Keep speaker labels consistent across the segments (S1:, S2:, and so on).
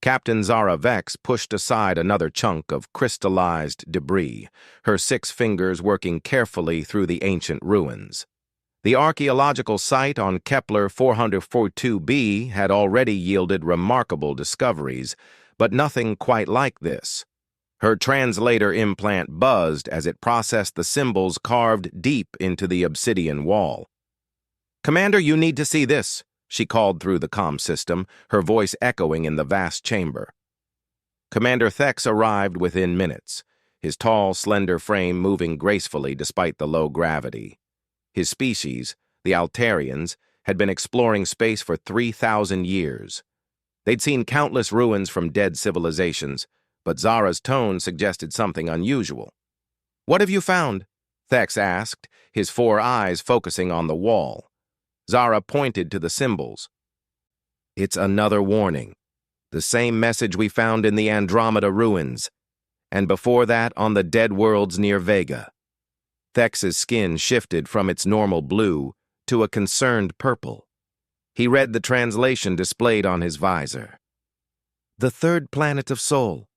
S1: Captain Zara Vex pushed aside another chunk of crystallized debris, her 6 fingers working carefully through the ancient ruins. The archaeological site on Kepler 442b had already yielded remarkable discoveries, but nothing quite like this. Her translator implant buzzed as it processed the symbols carved deep into the obsidian wall. "Commander, you need to see this," she called through the comm system, her voice echoing in the vast chamber. Commander Thex arrived within minutes, his tall, slender frame moving gracefully despite the low gravity. His species, the Altarians, had been exploring space for 3,000 years. They'd seen countless ruins from dead civilizations, but Zara's tone suggested something unusual. "What have you found?" Thex asked, his 4 eyes focusing on the wall. Zara pointed to the symbols. "It's another warning. The same message we found in the Andromeda ruins, and before that on the dead worlds near Vega." Thex's skin shifted from its normal blue to a concerned purple. He read the translation displayed on his visor. "The 3rd planet of Sol.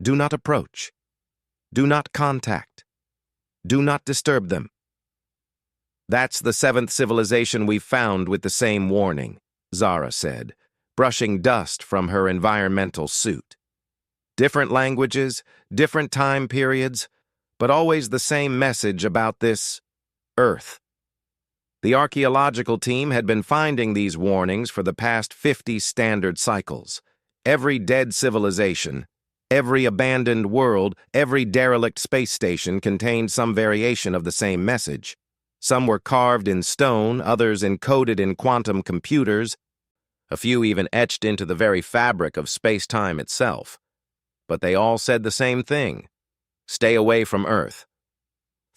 S1: Do not approach. Do not contact. Do not disturb them." "That's the 7th civilization we've found with the same warning," Zara said, brushing dust from her environmental suit. "Different languages, different time periods, but always the same message about this Earth." The archaeological team had been finding these warnings for the past 50 standard cycles. Every dead civilization, every abandoned world, every derelict space station contained some variation of the same message. Some were carved in stone, others encoded in quantum computers, a few even etched into the very fabric of space-time itself. But they all said the same thing: stay away from Earth.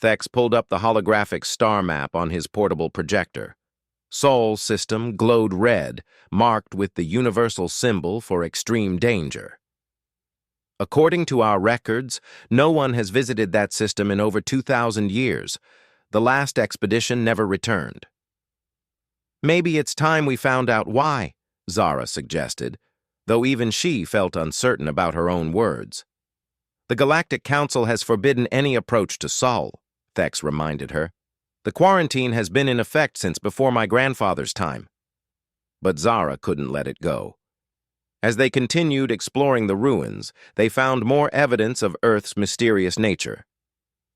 S1: Thex pulled up the holographic star map on his portable projector. Sol's system glowed red, marked with the universal symbol for extreme danger. "According to our records, no one has visited that system in over 2,000 years. The last expedition never returned." "Maybe it's time we found out why," Zara suggested, though even she felt uncertain about her own words. "The Galactic Council has forbidden any approach to Sol," Thex reminded her. "The quarantine has been in effect since before my grandfather's time." But Zara couldn't let it go. As they continued exploring the ruins, they found more evidence of Earth's mysterious nature.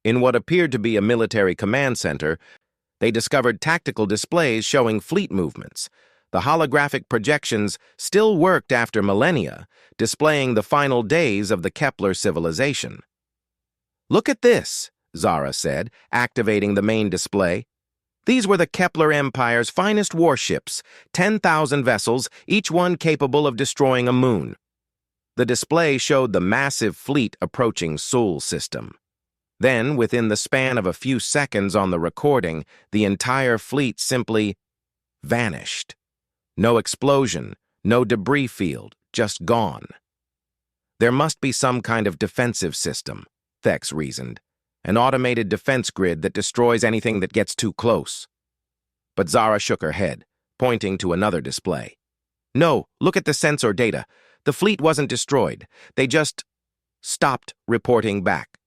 S1: In what appeared to be a military command center, they discovered tactical displays showing fleet movements. The holographic projections still worked after millennia, displaying the final days of the Kepler civilization. "Look at this," Zara said, activating the main display. "These were the Kepler Empire's finest warships, 10,000 vessels, each one capable of destroying a moon." The display showed the massive fleet approaching Sol's system. Then, within the span of a few seconds on the recording, the entire fleet simply vanished. No explosion, no debris field, just gone. "There must be some kind of defensive system," Thex reasoned. "An automated defense grid that destroys anything that gets too close." But Zara shook her head, pointing to another display. "No, look at the sensor data. The fleet wasn't destroyed. They just stopped reporting back.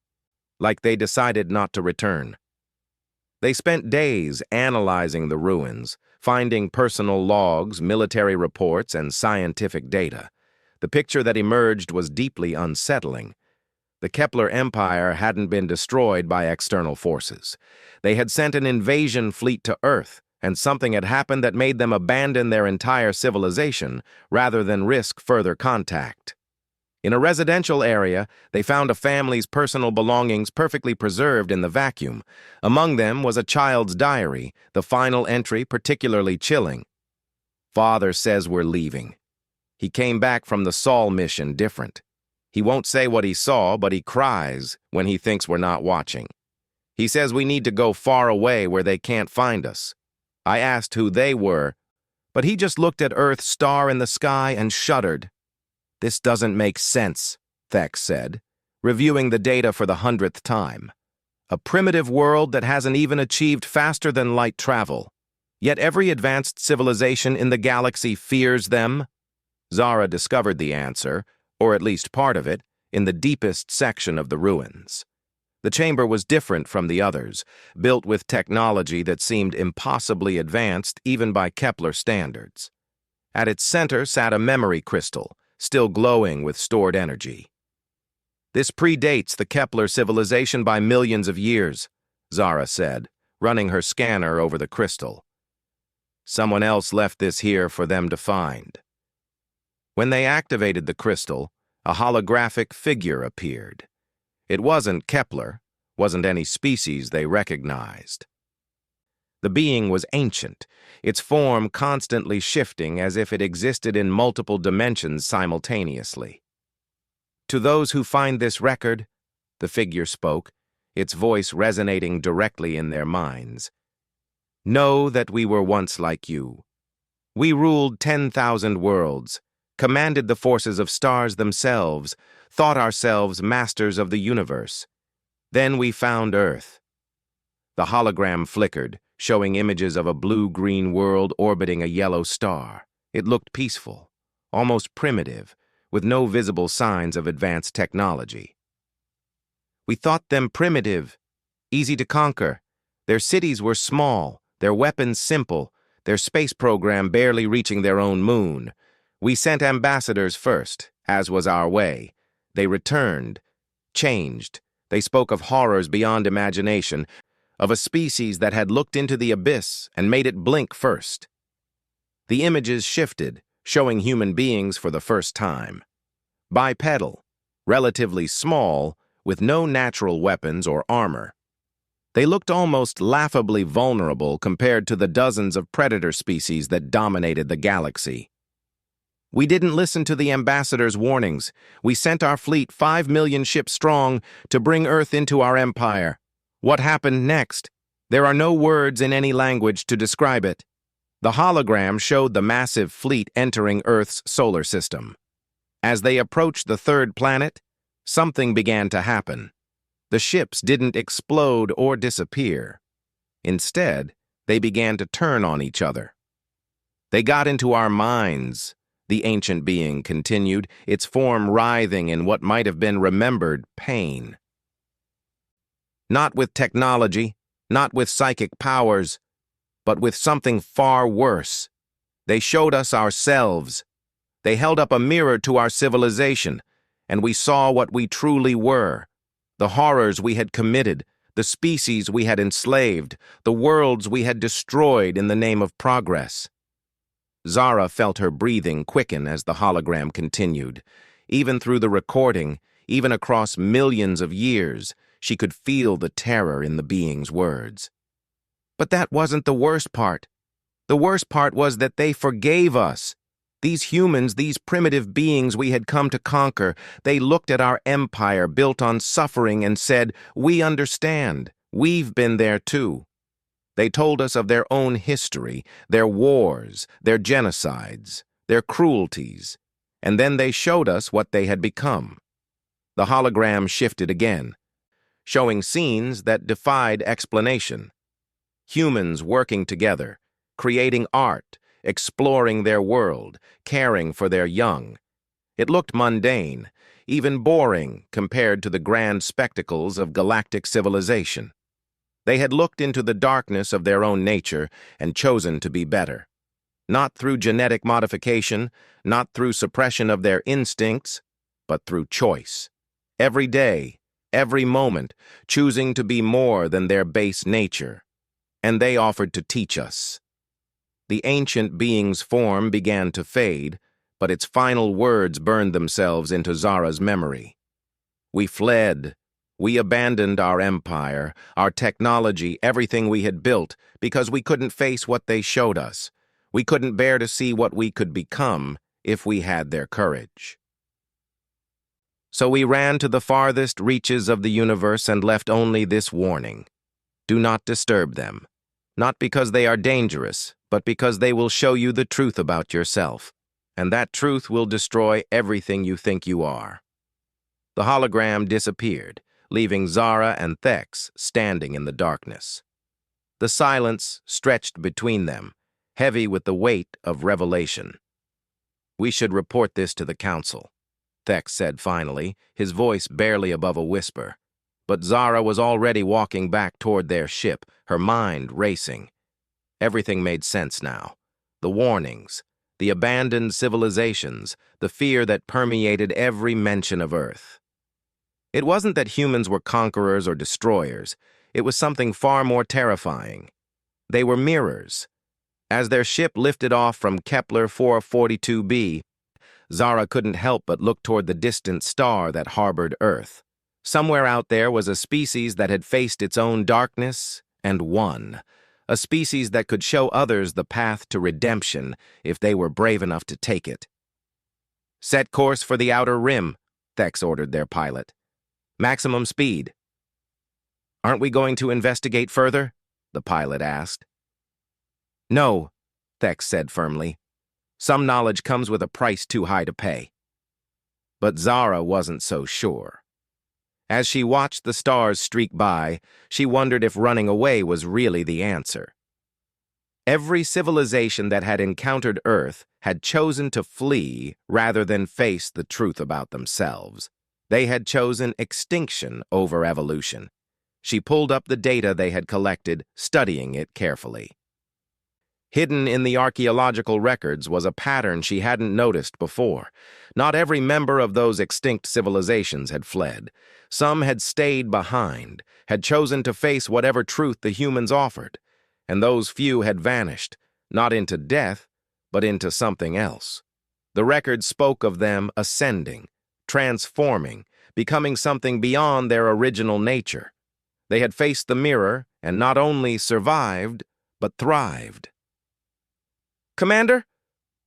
S1: Like they decided not to return." They spent days analyzing the ruins, finding personal logs, military reports, and scientific data. The picture that emerged was deeply unsettling. The Kepler Empire hadn't been destroyed by external forces. They had sent an invasion fleet to Earth, and something had happened that made them abandon their entire civilization rather than risk further contact. In a residential area, they found a family's personal belongings perfectly preserved in the vacuum. Among them was a child's diary, the final entry particularly chilling. "Father says we're leaving. He came back from the Sol mission different. He won't say what he saw, but he cries when he thinks we're not watching. He says we need to go far away where they can't find us. I asked who they were, but he just looked at Earth's star in the sky and shuddered." "This doesn't make sense," Thex said, reviewing the data for the 100th time. "A primitive world that hasn't even achieved faster-than-light travel. Yet every advanced civilization in the galaxy fears them." Zara discovered the answer, or at least part of it, in the deepest section of the ruins. The chamber was different from the others, built with technology that seemed impossibly advanced even by Kepler standards. At its center sat a memory crystal, still glowing with stored energy. "This predates the Kepler civilization by millions of years," Zara said, running her scanner over the crystal. "Someone else left this here for them to find." When they activated the crystal, a holographic figure appeared. It wasn't Kepler, wasn't any species they recognized. The being was ancient, its form constantly shifting as if it existed in multiple dimensions simultaneously. "To those who find this record," the figure spoke, its voice resonating directly in their minds, "know that we were once like you. We ruled 10,000 worlds, commanded the forces of stars themselves, thought ourselves masters of the universe. Then we found Earth." The hologram flickered, showing images of a blue-green world orbiting a yellow star. It looked peaceful, almost primitive, with no visible signs of advanced technology. "We thought them primitive, easy to conquer. Their cities were small, their weapons simple, their space program barely reaching their own moon. We sent ambassadors first, as was our way. They returned, changed. They spoke of horrors beyond imagination, of a species that had looked into the abyss and made it blink first." The images shifted, showing human beings for the first time. Bipedal, relatively small, with no natural weapons or armor. They looked almost laughably vulnerable compared to the dozens of predator species that dominated the galaxy. "We didn't listen to the ambassador's warnings. We sent our fleet 5 million ships strong to bring Earth into our empire. What happened next? There are no words in any language to describe it." The hologram showed the massive fleet entering Earth's solar system. As they approached the third planet, something began to happen. The ships didn't explode or disappear. Instead, they began to turn on each other. "They got into our minds," the ancient being continued, its form writhing in what might have been remembered pain. "Not with technology, not with psychic powers, but with something far worse. They showed us ourselves. They held up a mirror to our civilization, and we saw what we truly were. The horrors we had committed, the species we had enslaved, the worlds we had destroyed in the name of progress." Zara felt her breathing quicken as the hologram continued. Even through the recording, even across millions of years, she could feel the terror in the being's words. "But that wasn't the worst part. The worst part was that they forgave us. These humans, these primitive beings we had come to conquer, they looked at our empire built on suffering and said, 'We understand. We've been there too.' They told us of their own history, their wars, their genocides, their cruelties, and then they showed us what they had become." The hologram shifted again, showing scenes that defied explanation. Humans working together, creating art, exploring their world, caring for their young. It looked mundane, even boring compared to the grand spectacles of galactic civilization. They had looked into the darkness of their own nature and chosen to be better. Not through genetic modification, not through suppression of their instincts, but through choice. Every day, every moment, choosing to be more than their base nature. And they offered to teach us. The ancient being's form began to fade, but its final words burned themselves into Zara's memory. "We fled. We abandoned our empire, our technology, everything we had built, because we couldn't face what they showed us. We couldn't bear to see what we could become if we had their courage. So we ran to the farthest reaches of the universe and left only this warning. Do not disturb them. Not because they are dangerous, but because they will show you the truth about yourself, and that truth will destroy everything you think you are." The hologram disappeared, leaving Zara and Thex standing in the darkness. The silence stretched between them, heavy with the weight of revelation. We should report this to the council, Thex said finally, his voice barely above a whisper. But Zara was already walking back toward their ship, her mind racing. Everything made sense now. The warnings, the abandoned civilizations, the fear that permeated every mention of Earth. It wasn't that humans were conquerors or destroyers. It was something far more terrifying. They were mirrors. As their ship lifted off from Kepler 442b, Zara couldn't help but look toward the distant star that harbored Earth. Somewhere out there was a species that had faced its own darkness and won. A species that could show others the path to redemption if they were brave enough to take it. Set course for the outer rim, Thex ordered their pilot. Maximum speed. Aren't we going to investigate further? The pilot asked. No, Thex said firmly. Some knowledge comes with a price too high to pay. But Zara wasn't so sure. As she watched the stars streak by, she wondered if running away was really the answer. Every civilization that had encountered Earth had chosen to flee rather than face the truth about themselves. They had chosen extinction over evolution. She pulled up the data they had collected, studying it carefully. Hidden in the archaeological records was a pattern she hadn't noticed before. Not every member of those extinct civilizations had fled. Some had stayed behind, had chosen to face whatever truth the humans offered. And those few had vanished, not into death, but into something else. The records spoke of them ascending, transforming, becoming something beyond their original nature. They had faced the mirror and not only survived, but thrived. Commander,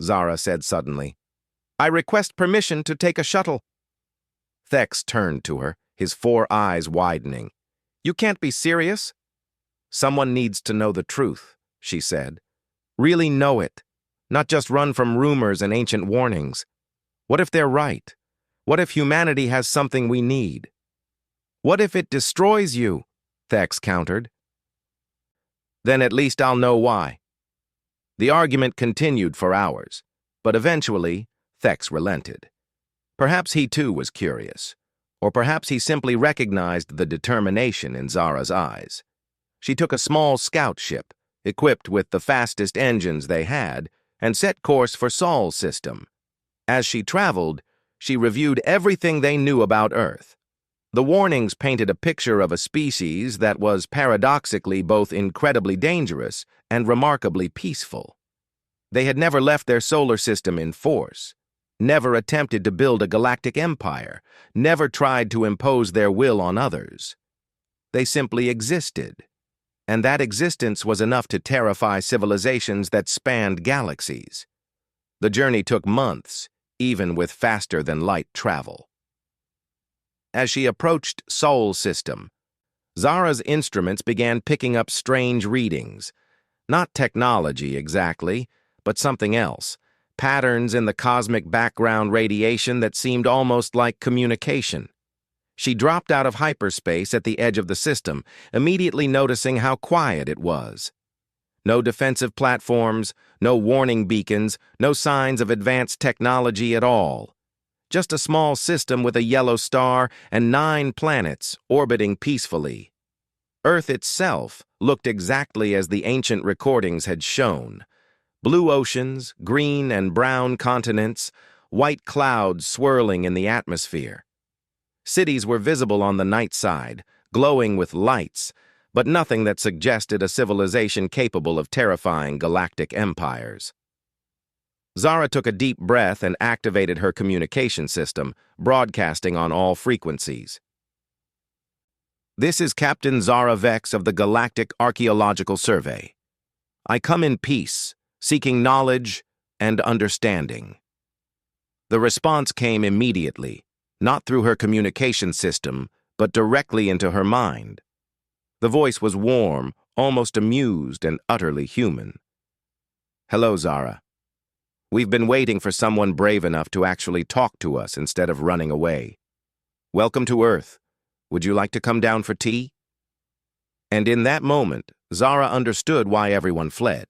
S1: Zara said suddenly, I request permission to take a shuttle. Thex turned to her, his 4 eyes widening. You can't be serious? Someone needs to know the truth, she said. Really know it, not just run from rumors and ancient warnings. What if they're right? What if humanity has something we need? What if it destroys you? Thex countered. Then at least I'll know why. The argument continued for hours, but eventually, Thex relented. Perhaps he too was curious, or perhaps he simply recognized the determination in Zara's eyes. She took a small scout ship, equipped with the fastest engines they had, and set course for Sol's system. As she traveled, she reviewed everything they knew about Earth. The warnings painted a picture of a species that was paradoxically both incredibly dangerous and remarkably peaceful. They had never left their solar system in force, never attempted to build a galactic empire, never tried to impose their will on others. They simply existed, and that existence was enough to terrify civilizations that spanned galaxies. The journey took months, even with faster-than-light travel. As she approached Sol's system, Zara's instruments began picking up strange readings. Not technology exactly, but something else. Patterns in the cosmic background radiation that seemed almost like communication. She dropped out of hyperspace at the edge of the system, immediately noticing how quiet it was. No defensive platforms, no warning beacons, no signs of advanced technology at all. Just a small system with a yellow star and 9 planets orbiting peacefully. Earth itself looked exactly as the ancient recordings had shown. Blue oceans, green and brown continents, white clouds swirling in the atmosphere. Cities were visible on the night side, glowing with lights, but nothing that suggested a civilization capable of terrifying galactic empires. Zara took a deep breath and activated her communication system, broadcasting on all frequencies. This is Captain Zara Vex of the Galactic Archaeological Survey. I come in peace, seeking knowledge and understanding. The response came immediately, not through her communication system, but directly into her mind. The voice was warm, almost amused, and utterly human. Hello, Zara. We've been waiting for someone brave enough to actually talk to us instead of running away. Welcome to Earth. Would you like to come down for tea? And in that moment, Zara understood why everyone fled.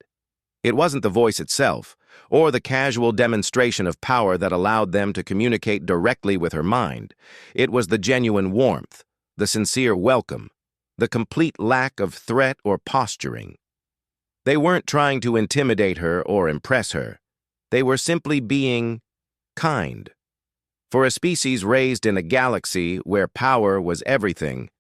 S1: It wasn't the voice itself. or the casual demonstration of power that allowed them to communicate directly with her mind. It was the genuine warmth, the sincere welcome, the complete lack of threat or posturing. They weren't trying to intimidate her or impress her. They were simply being kind. For a species raised in a galaxy where power was everything,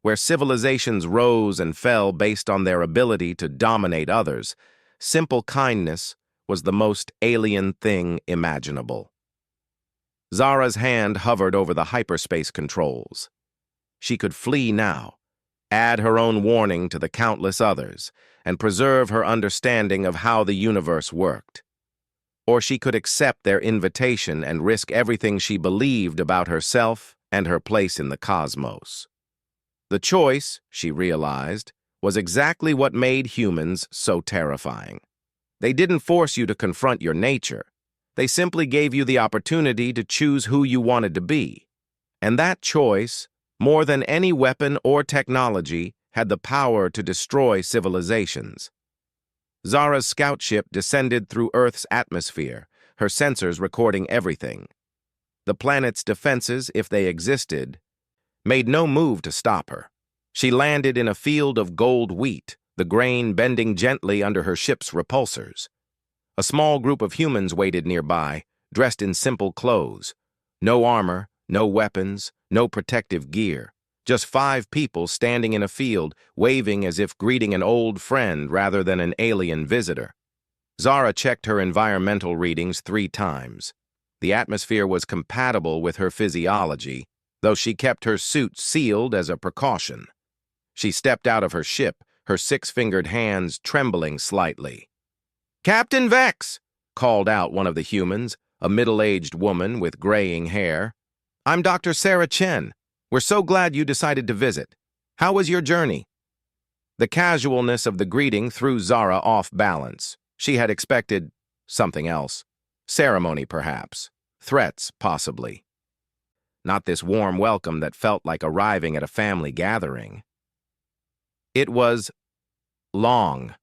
S1: where civilizations rose and fell based on their ability to dominate others, simple kindness was the most alien thing imaginable. Zara's hand hovered over the hyperspace controls. She could flee now, add her own warning to the countless others, and preserve her understanding of how the universe worked. Or she could accept their invitation and risk everything she believed about herself and her place in the cosmos. The choice, she realized, was exactly what made humans so terrifying. They didn't force you to confront your nature. They simply gave you the opportunity to choose who you wanted to be. And that choice, more than any weapon or technology, had the power to destroy civilizations. Zara's scout ship descended through Earth's atmosphere, her sensors recording everything. The planet's defenses, if they existed, made no move to stop her. She landed in a field of gold wheat, the grain bending gently under her ship's repulsors. A small group of humans waited nearby, dressed in simple clothes. No armor, no weapons, no protective gear. Just 5 people standing in a field, waving as if greeting an old friend rather than an alien visitor. Zara checked her environmental readings 3 times. The atmosphere was compatible with her physiology, though she kept her suit sealed as a precaution. She stepped out of her ship, her 6-fingered hands trembling slightly. "Captain Vex!" called out one of the humans, a middle-aged woman with graying hair. "I'm Dr. Sarah Chen. We're so glad you decided to visit. How was your journey?" The casualness of the greeting threw Zara off balance. She had expected something else. Ceremony, perhaps. Threats, possibly. Not this warm welcome that felt like arriving at a family gathering. It was long,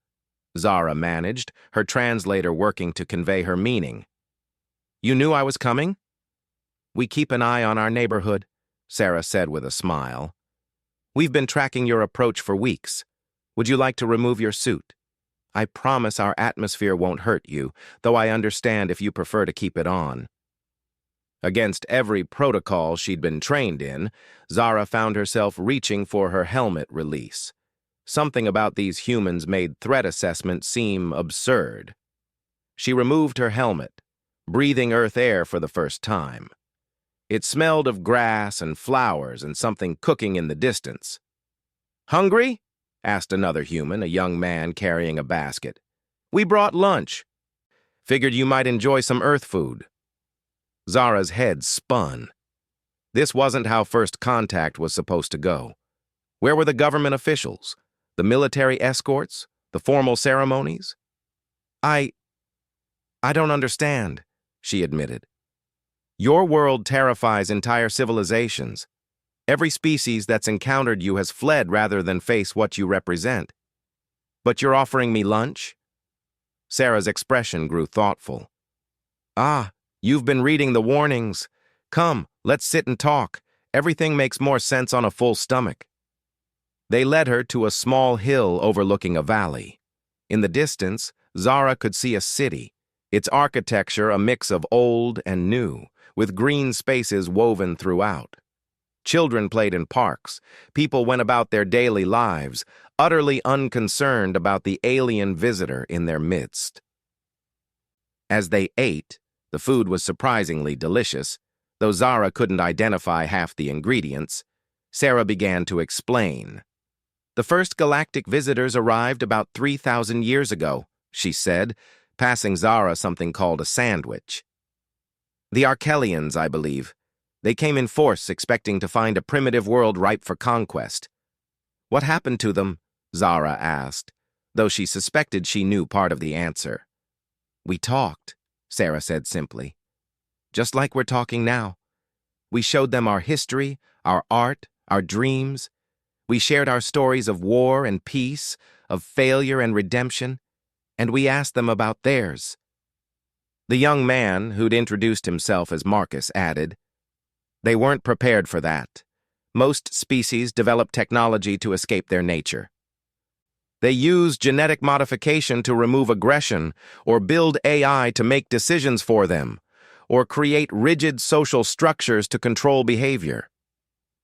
S1: Zara managed, her translator working to convey her meaning. "You knew I was coming?" "We keep an eye on our neighborhood," Sarah said with a smile. "We've been tracking your approach for weeks. Would you like to remove your suit? I promise our atmosphere won't hurt you, though I understand if you prefer to keep it on." Against every protocol she'd been trained in, Zara found herself reaching for her helmet release. Something about these humans made threat assessment seem absurd. She removed her helmet, breathing Earth air for the first time. It smelled of grass and flowers and something cooking in the distance. "Hungry?" asked another human, a young man carrying a basket. "We brought lunch. Figured you might enjoy some Earth food." Zara's head spun. This wasn't how first contact was supposed to go. Where were the government officials? The military escorts? The formal ceremonies? I don't understand," she admitted. "Your world terrifies entire civilizations. Every species that's encountered you has fled rather than face what you represent. But you're offering me lunch?" Sarah's expression grew thoughtful. "Ah, you've been reading the warnings. Come, let's sit and talk. Everything makes more sense on a full stomach." They led her to a small hill overlooking a valley. In the distance, Zara could see a city, its architecture a mix of old and new, with green spaces woven throughout. Children played in parks. People went about their daily lives, utterly unconcerned about the alien visitor in their midst. As they ate, the food was surprisingly delicious, though Zara couldn't identify half the ingredients. Sarah began to explain. "The first galactic visitors arrived about 3,000 years ago," she said, passing Zara something called a sandwich. "The Arkelians, I believe. They came in force, expecting to find a primitive world ripe for conquest." "What happened to them?" Zara asked, though she suspected she knew part of the answer. "We talked," Sarah said simply. "Just like we're talking now. We showed them our history, our art, our dreams. We shared our stories of war and peace, of failure and redemption, and we asked them about theirs. The young man, who'd introduced himself as Marcus, added, "They weren't prepared for that. Most species develop technology to escape their nature. They use genetic modification to remove aggression, or build AI to make decisions for them, or create rigid social structures to control behavior.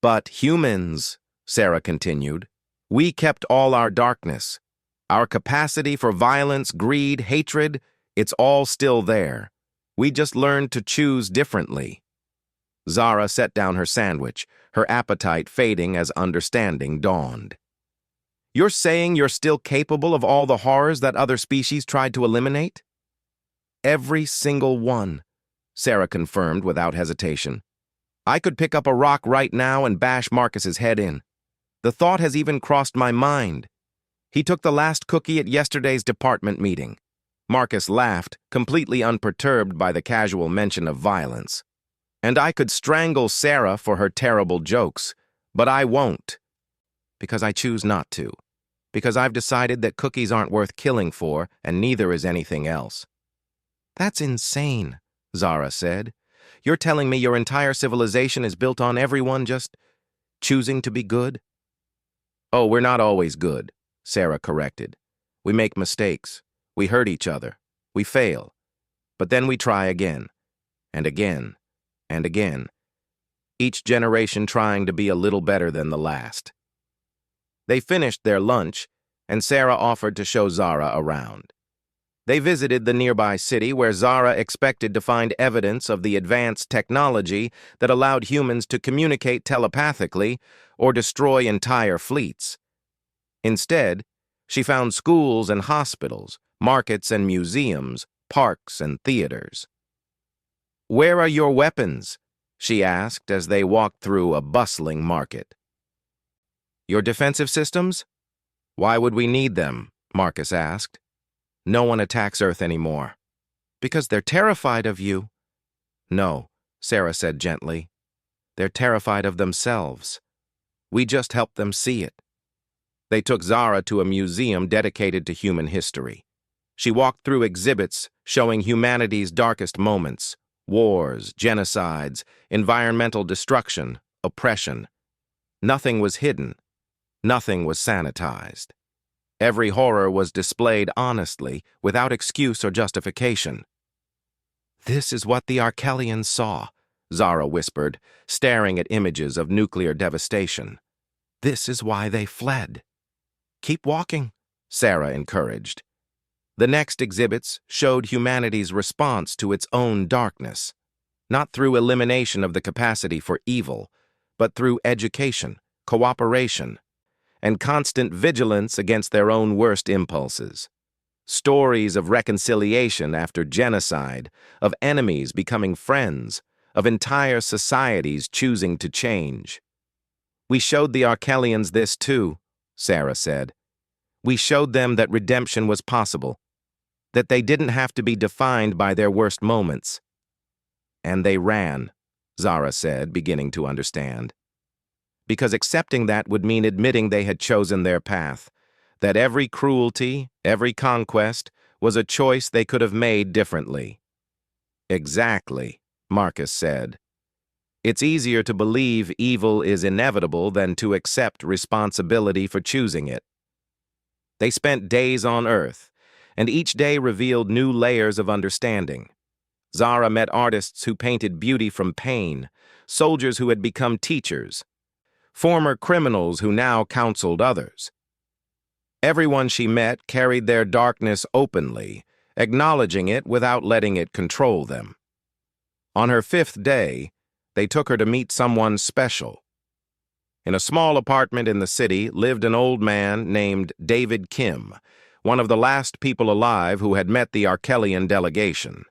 S1: But humans," Sarah continued, "we kept all our darkness. Our capacity for violence, greed, hatred, it's all still there. We just learned to choose differently." Zara set down her sandwich, her appetite fading as understanding dawned. "You're saying you're still capable of all the horrors that other species tried to eliminate?" "Every single one," Sarah confirmed without hesitation. "I could pick up a rock right now and bash Marcus's head in. The thought has even crossed my mind. He took the last cookie at yesterday's department meeting." Marcus laughed, completely unperturbed by the casual mention of violence. "And I could strangle Sarah for her terrible jokes, but I won't. Because I choose not to. Because I've decided that cookies aren't worth killing for, and neither is anything else." "That's insane," Zara said. "You're telling me your entire civilization is built on everyone just choosing to be good?" "Oh, we're not always good," Sarah corrected. "We make mistakes. We hurt each other. We fail. But then we try again. And again. And again. Each generation trying to be a little better than the last." They finished their lunch, and Sarah offered to show Zara around. They visited the nearby city where Zara expected to find evidence of the advanced technology that allowed humans to communicate telepathically or destroy entire fleets. Instead, she found schools and hospitals, markets and museums, parks and theaters. "Where are your weapons?" she asked as they walked through a bustling market. "Your defensive systems? Why would we need them?" Marcus asked. "No one attacks Earth anymore." "Because they're terrified of you." "No," Sarah said gently. "They're terrified of themselves. We just help them see it." They took Zara to a museum dedicated to human history. She walked through exhibits showing humanity's darkest moments: wars, genocides, environmental destruction, oppression. Nothing was hidden. Nothing was sanitized. Every horror was displayed honestly, without excuse or justification. "This is what the Arkelians saw," Zara whispered, staring at images of nuclear devastation. "This is why they fled." "Keep walking," Sarah encouraged. The next exhibits showed humanity's response to its own darkness, not through elimination of the capacity for evil, but through education, cooperation, and constant vigilance against their own worst impulses. Stories of reconciliation after genocide, of enemies becoming friends, of entire societies choosing to change. "We showed the Arkelians this too," Sarah said. "We showed them that redemption was possible, that they didn't have to be defined by their worst moments." "And they ran," Zara said, beginning to understand. "Because accepting that would mean admitting they had chosen their path, that every cruelty, every conquest, was a choice they could have made differently." "Exactly," Marcus said. "It's easier to believe evil is inevitable than to accept responsibility for choosing it." They spent days on Earth, and each day revealed new layers of understanding. Zara met artists who painted beauty from pain, soldiers who had become teachers, former criminals who now counseled others. Everyone she met carried their darkness openly, acknowledging it without letting it control them. On her 5th day, they took her to meet someone special. In a small apartment in the city lived an old man named David Kim, one of the last people alive who had met the Arkelian delegation.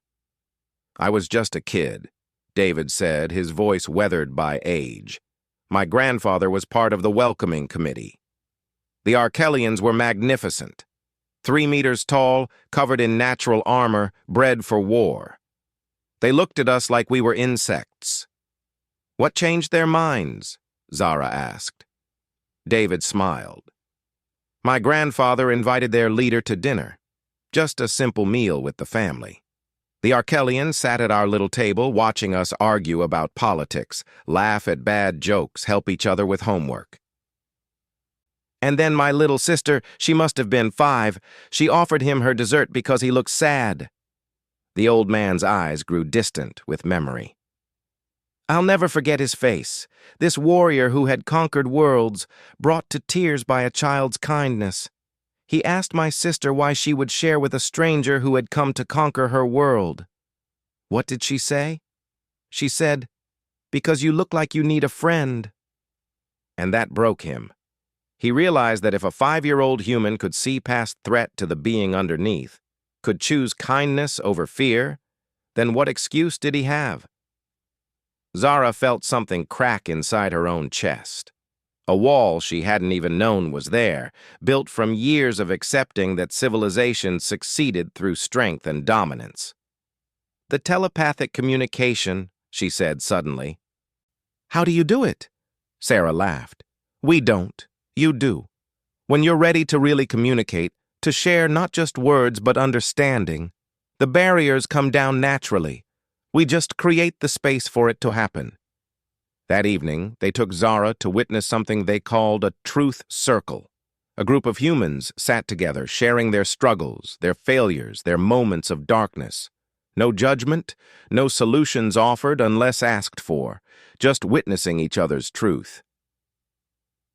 S1: "I was just a kid," David said, his voice weathered by age. "My grandfather was part of the welcoming committee. The Arkelians were magnificent. 3 meters tall, covered in natural armor, bred for war. They looked at us like we were insects." "What changed their minds?" Zara asked. David smiled. "My grandfather invited their leader to dinner. Just a simple meal with the family. The Arkelians sat at our little table watching us argue about politics, laugh at bad jokes, help each other with homework. And then my little sister, she must have been 5, she offered him her dessert because he looked sad. The old man's eyes grew distant with memory. I'll never forget his face, this warrior who had conquered worlds, brought to tears by a child's kindness. He asked my sister why she would share with a stranger who had come to conquer her world. What did she say? She said, "Because you look like you need a friend." And that broke him. He realized that if a 5-year-old human could see past threat to the being underneath, could choose kindness over fear, then what excuse did he have? Zara felt something crack inside her own chest. A wall she hadn't even known was there, built from years of accepting that civilization succeeded through strength and dominance. The telepathic communication, she said suddenly. How do you do it? Sarah laughed. We don't. You do. When you're ready to really communicate, to share not just words but understanding, the barriers come down naturally. We just create the space for it to happen. That evening, they took Zara to witness something they called a truth circle. A group of humans sat together, sharing their struggles, their failures, their moments of darkness. No judgment, no solutions offered unless asked for, just witnessing each other's truth.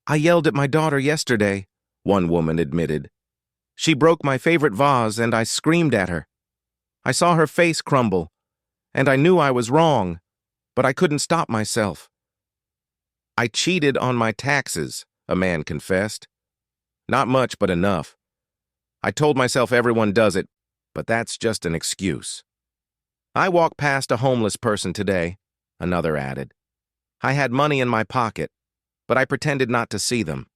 S1: I yelled at my daughter yesterday, one woman admitted. She broke my favorite vase and I screamed at her. I saw her face crumble, and I knew I was wrong, but I couldn't stop myself. I cheated on my taxes, a man confessed. Not much, but enough. I told myself everyone does it, but that's just an excuse. I walked past a homeless person today, another added. I had money in my pocket, but I pretended not to see them.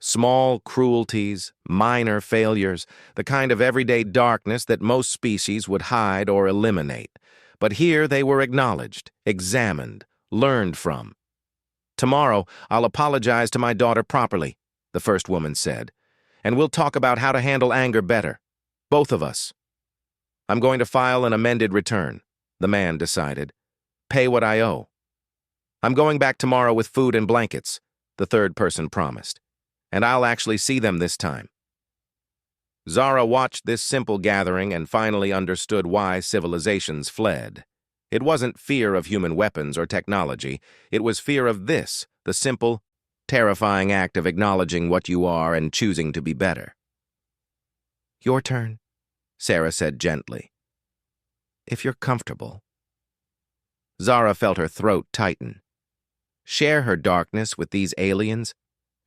S1: Small cruelties, minor failures, the kind of everyday darkness that most species would hide or eliminate. But here they were acknowledged, examined, learned from. Tomorrow, I'll apologize to my daughter properly, the first woman said, and we'll talk about how to handle anger better. Both of us. I'm going to file an amended return, the man decided. Pay what I owe. I'm going back tomorrow with food and blankets, the third person promised, and I'll actually see them this time. Zara watched this simple gathering and finally understood why civilizations fled. It wasn't fear of human weapons or technology. It was fear of this, the simple, terrifying act of acknowledging what you are and choosing to be better. Your turn, Sarah said gently. If you're comfortable. Zara felt her throat tighten. Share her darkness with these aliens?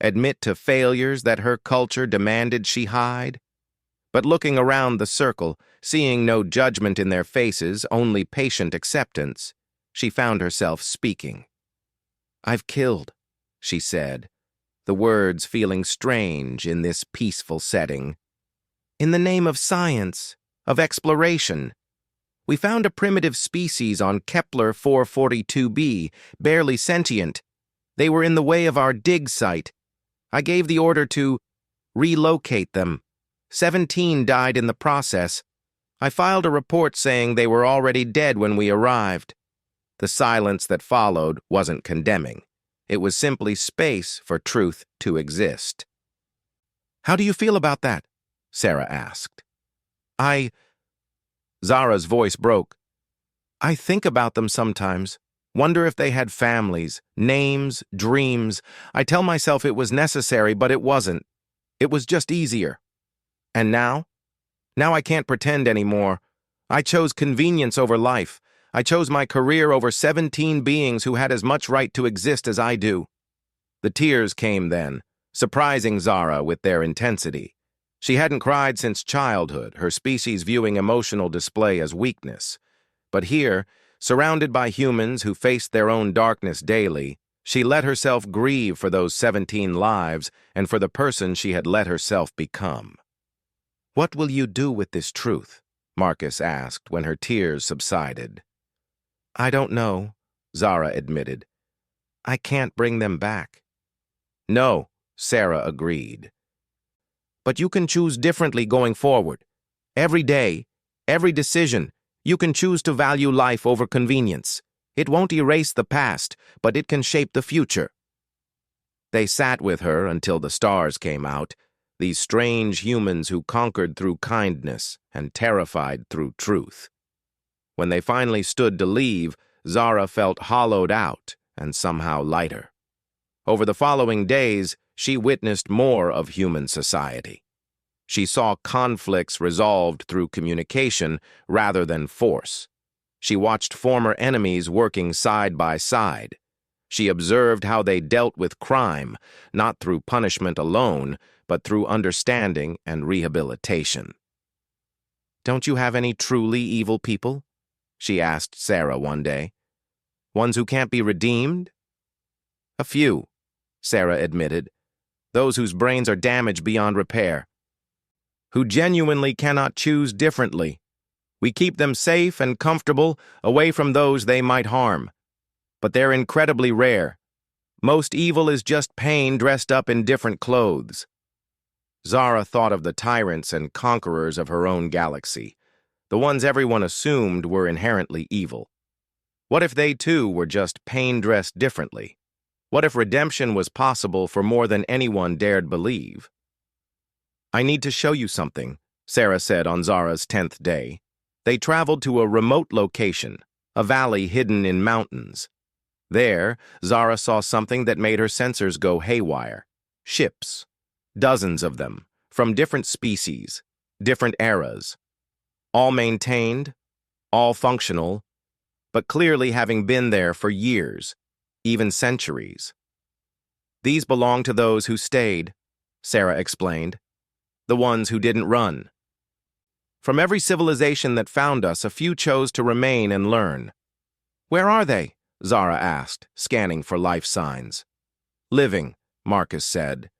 S1: Admit to failures that her culture demanded she hide? But looking around the circle, seeing no judgment in their faces, only patient acceptance, she found herself speaking. I've killed, she said, the words feeling strange in this peaceful setting. In the name of science, of exploration. We found a primitive species on Kepler 442b, barely sentient. They were in the way of our dig site. I gave the order to relocate them. 17 died in the process. I filed a report saying they were already dead when we arrived. The silence that followed wasn't condemning. It was simply space for truth to exist. How do you feel about that? Sarah asked. Zara's voice broke. I think about them sometimes. Wonder if they had families, names, dreams. I tell myself it was necessary, but it wasn't. It was just easier. And now? Now I can't pretend anymore. I chose convenience over life. I chose my career over 17 beings who had as much right to exist as I do. The tears came then, surprising Zara with their intensity. She hadn't cried since childhood, her species viewing emotional display as weakness. But here, surrounded by humans who faced their own darkness daily, she let herself grieve for those 17 lives and for the person she had let herself become. What will you do with this truth? Marcus asked when her tears subsided. I don't know, Zara admitted. I can't bring them back. No, Sarah agreed. But you can choose differently going forward. Every day, every decision, You can choose to value life over convenience. It won't erase the past, but it can shape the future. They sat with her until the stars came out, these strange humans who conquered through kindness and terrified through truth. When they finally stood to leave, Zara felt hollowed out and somehow lighter. Over the following days, she witnessed more of human society. She saw conflicts resolved through communication rather than force. She watched former enemies working side by side. She observed how they dealt with crime, not through punishment alone, but through understanding and rehabilitation. "Don't you have any truly evil people?" she asked Sarah one day. "Ones who can't be redeemed?" "A few," Sarah admitted. "Those whose brains are damaged beyond repair. Who genuinely cannot choose differently. We keep them safe and comfortable, away from those they might harm. But they're incredibly rare. Most evil is just pain dressed up in different clothes." Zara thought of the tyrants and conquerors of her own galaxy, the ones everyone assumed were inherently evil. What if they too were just pain dressed differently? What if redemption was possible for more than anyone dared believe? "I need to show you something," Sarah said on Zara's 10th day. They traveled to a remote location, a valley hidden in mountains. There, Zara saw something that made her sensors go haywire. Ships. Dozens of them, from different species, different eras. All maintained, all functional, but clearly having been there for years, even centuries. "These belong to those who stayed," Sarah explained. "The ones who didn't run. From every civilization that found us, a few chose to remain and learn." "Where are they?" Zara asked, scanning for life signs. "Living," Marcus said.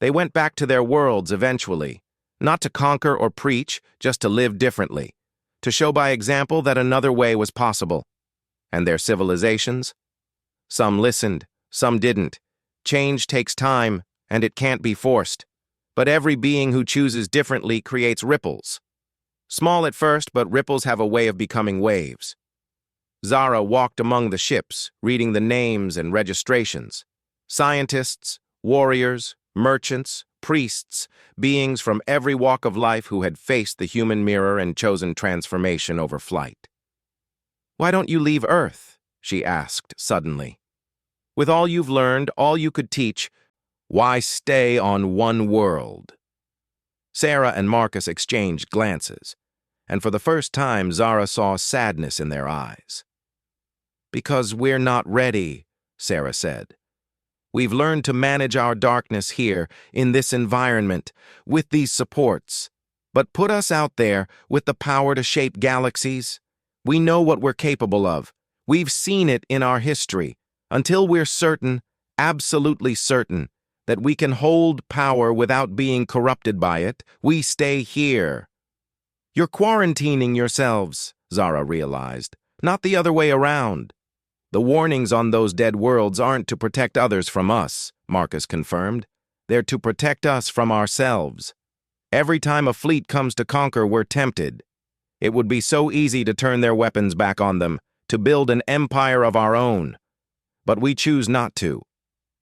S1: "They went back to their worlds eventually, not to conquer or preach, just to live differently, to show by example that another way was possible." "And their civilizations?" "Some listened, some didn't. Change takes time, and it can't be forced. But every being who chooses differently creates ripples. Small at first, but ripples have a way of becoming waves." Zara walked among the ships, reading the names and registrations. Scientists, warriors, merchants, priests, beings from every walk of life who had faced the human mirror and chosen transformation over flight. "Why don't you leave Earth?" she asked suddenly. "With all you've learned, all you could teach, why stay on one world?" Sarah and Marcus exchanged glances, and for the first time Zara saw sadness in their eyes. "Because we're not ready," Sarah said. "We've learned to manage our darkness here, in this environment, with these supports. But put us out there, with the power to shape galaxies. We know what we're capable of. We've seen it in our history. Until we're certain, absolutely certain, that we can hold power without being corrupted by it, we stay here." "You're quarantining yourselves," Zara realized, "not the other way around." "The warnings on those dead worlds aren't to protect others from us," Marcus confirmed. "They're to protect us from ourselves. Every time a fleet comes to conquer, we're tempted. It would be so easy to turn their weapons back on them, to build an empire of our own. But we choose not to.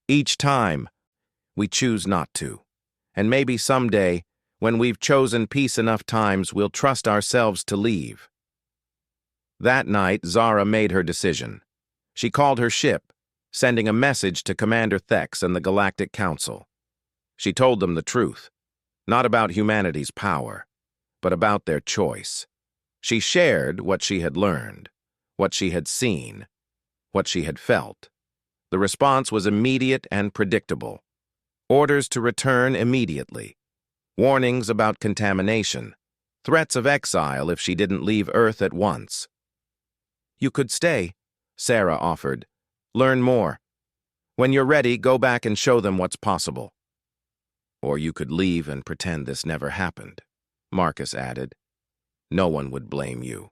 S1: Each time, we choose not to. And maybe someday, when we've chosen peace enough times, we'll trust ourselves to leave." That night, Zara made her decision. She called her ship, sending a message to Commander Thex and the Galactic Council. She told them the truth, not about humanity's power, but about their choice. She shared what she had learned, what she had seen, what she had felt. The response was immediate and predictable. Orders to return immediately. Warnings about contamination. Threats of exile if she didn't leave Earth at once. "You could stay," Sarah offered. "Learn more. When you're ready, go back and show them what's possible." "Or you could leave and pretend this never happened," Marcus added. "No one would blame you."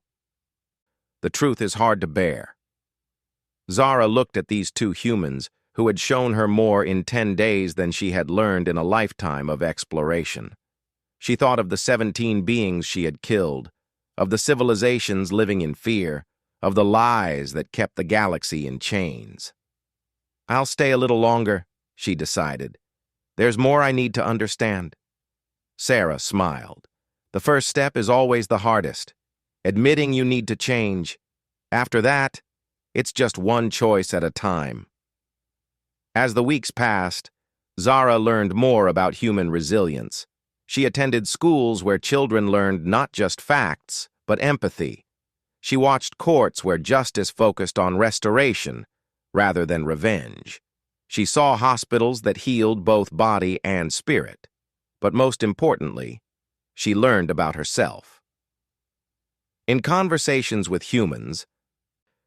S1: The truth is hard to bear. Zara looked at these two humans who had shown her more in 10 days than she had learned in a lifetime of exploration. She thought of the 17 beings she had killed, of the civilizations living in fear, of the lies that kept the galaxy in chains. "I'll stay a little longer," she decided. "There's more I need to understand." Sarah smiled. "The first step is always the hardest. Admitting you need to change. After that, it's just one choice at a time." As the weeks passed, Zara learned more about human resilience. She attended schools where children learned not just facts, but empathy. She watched courts where justice focused on restoration rather than revenge. She saw hospitals that healed both body and spirit. But most importantly, she learned about herself. In conversations with humans,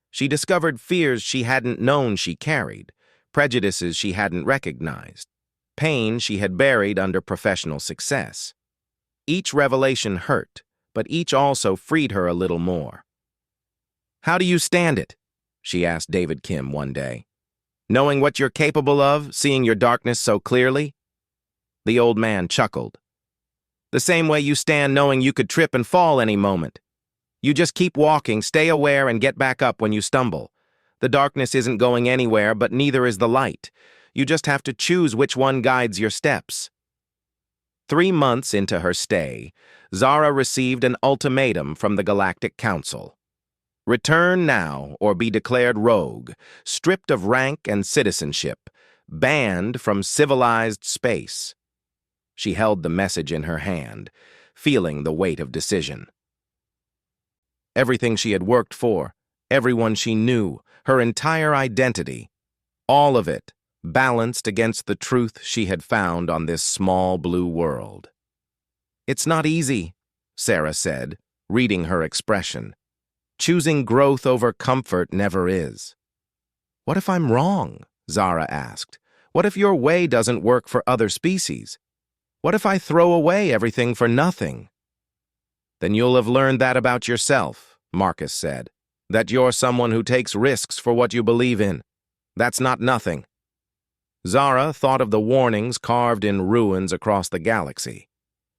S1: she discovered fears she hadn't known she carried, prejudices she hadn't recognized, pain she had buried under professional success. Each revelation hurt, but each also freed her a little more. "How do you stand it?" she asked David Kim one day. "Knowing what you're capable of, seeing your darkness so clearly?" The old man chuckled. "The same way you stand knowing you could trip and fall any moment. You just keep walking, stay aware, and get back up when you stumble. The darkness isn't going anywhere, but neither is the light. You just have to choose which one guides your steps." 3 months into her stay, Zara received an ultimatum from the Galactic Council. Return now or be declared rogue, stripped of rank and citizenship, banned from civilized space. She held the message in her hand, feeling the weight of decision. Everything she had worked for, everyone she knew, her entire identity, all of it balanced against the truth she had found on this small blue world. "It's not easy," Sarah said, reading her expression. "Choosing growth over comfort never is." "What if I'm wrong?" Zara asked. "What if your way doesn't work for other species? What if I throw away everything for nothing?" "Then you'll have learned that about yourself," Marcus said. "That you're someone who takes risks for what you believe in. That's not nothing." Zara thought of the warnings carved in ruins across the galaxy.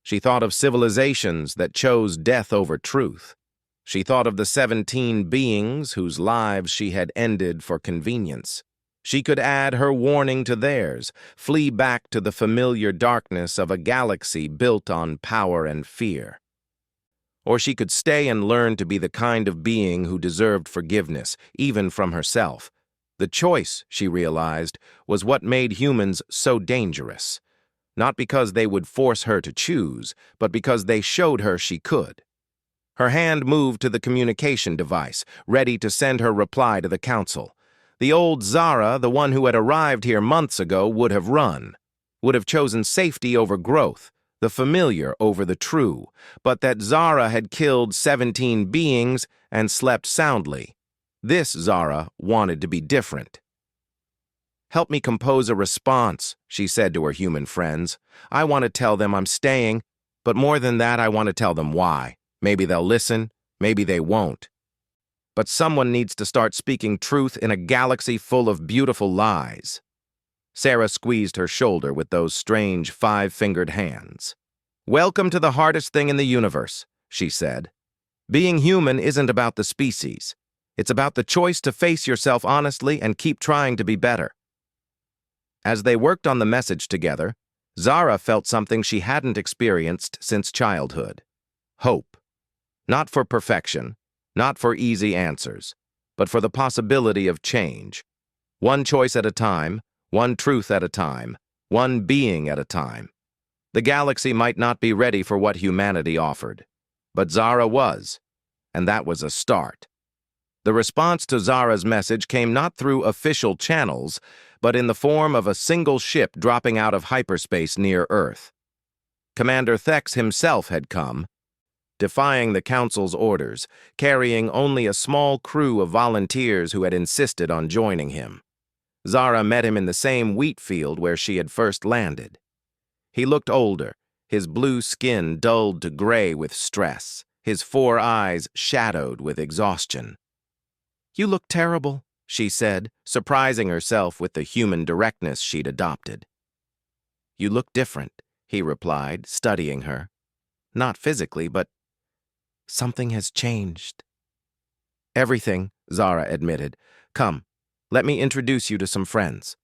S1: She thought of civilizations that chose death over truth. She thought of the 17 beings whose lives she had ended for convenience. She could add her warning to theirs, flee back to the familiar darkness of a galaxy built on power and fear. Or she could stay and learn to be the kind of being who deserved forgiveness, even from herself. The choice, she realized, was what made humans so dangerous. Not because they would force her to choose, but because they showed her she could. Her hand moved to the communication device, ready to send her reply to the council. The old Zara, the one who had arrived here months ago, would have run, would have chosen safety over growth, the familiar over the true, but that Zara had killed 17 beings and slept soundly. This Zara wanted to be different. "Help me compose a response," she said to her human friends. "I want to tell them I'm staying, but more than that, I want to tell them why. Maybe they'll listen, maybe they won't. But someone needs to start speaking truth in a galaxy full of beautiful lies." Sarah squeezed her shoulder with those strange 5-fingered hands. "Welcome to the hardest thing in the universe," she said. "Being human isn't about the species. It's about the choice to face yourself honestly and keep trying to be better." As they worked on the message together, Zara felt something she hadn't experienced since childhood. Hope. Not for perfection, not for easy answers, but for the possibility of change. One choice at a time, one truth at a time, one being at a time. The galaxy might not be ready for what humanity offered, but Zara was, and that was a start. The response to Zara's message came not through official channels, but in the form of a single ship dropping out of hyperspace near Earth. Commander Thex himself had come, defying the Council's orders, carrying only a small crew of volunteers who had insisted on joining him. Zara met him in the same wheat field where she had first landed. He looked older, his blue skin dulled to gray with stress, his 4 eyes shadowed with exhaustion. "You look terrible," she said, surprising herself with the human directness she'd adopted. "You look different," he replied, studying her. "Not physically, but Something has changed. Everything, Zara admitted. Come, let me introduce you to some friends.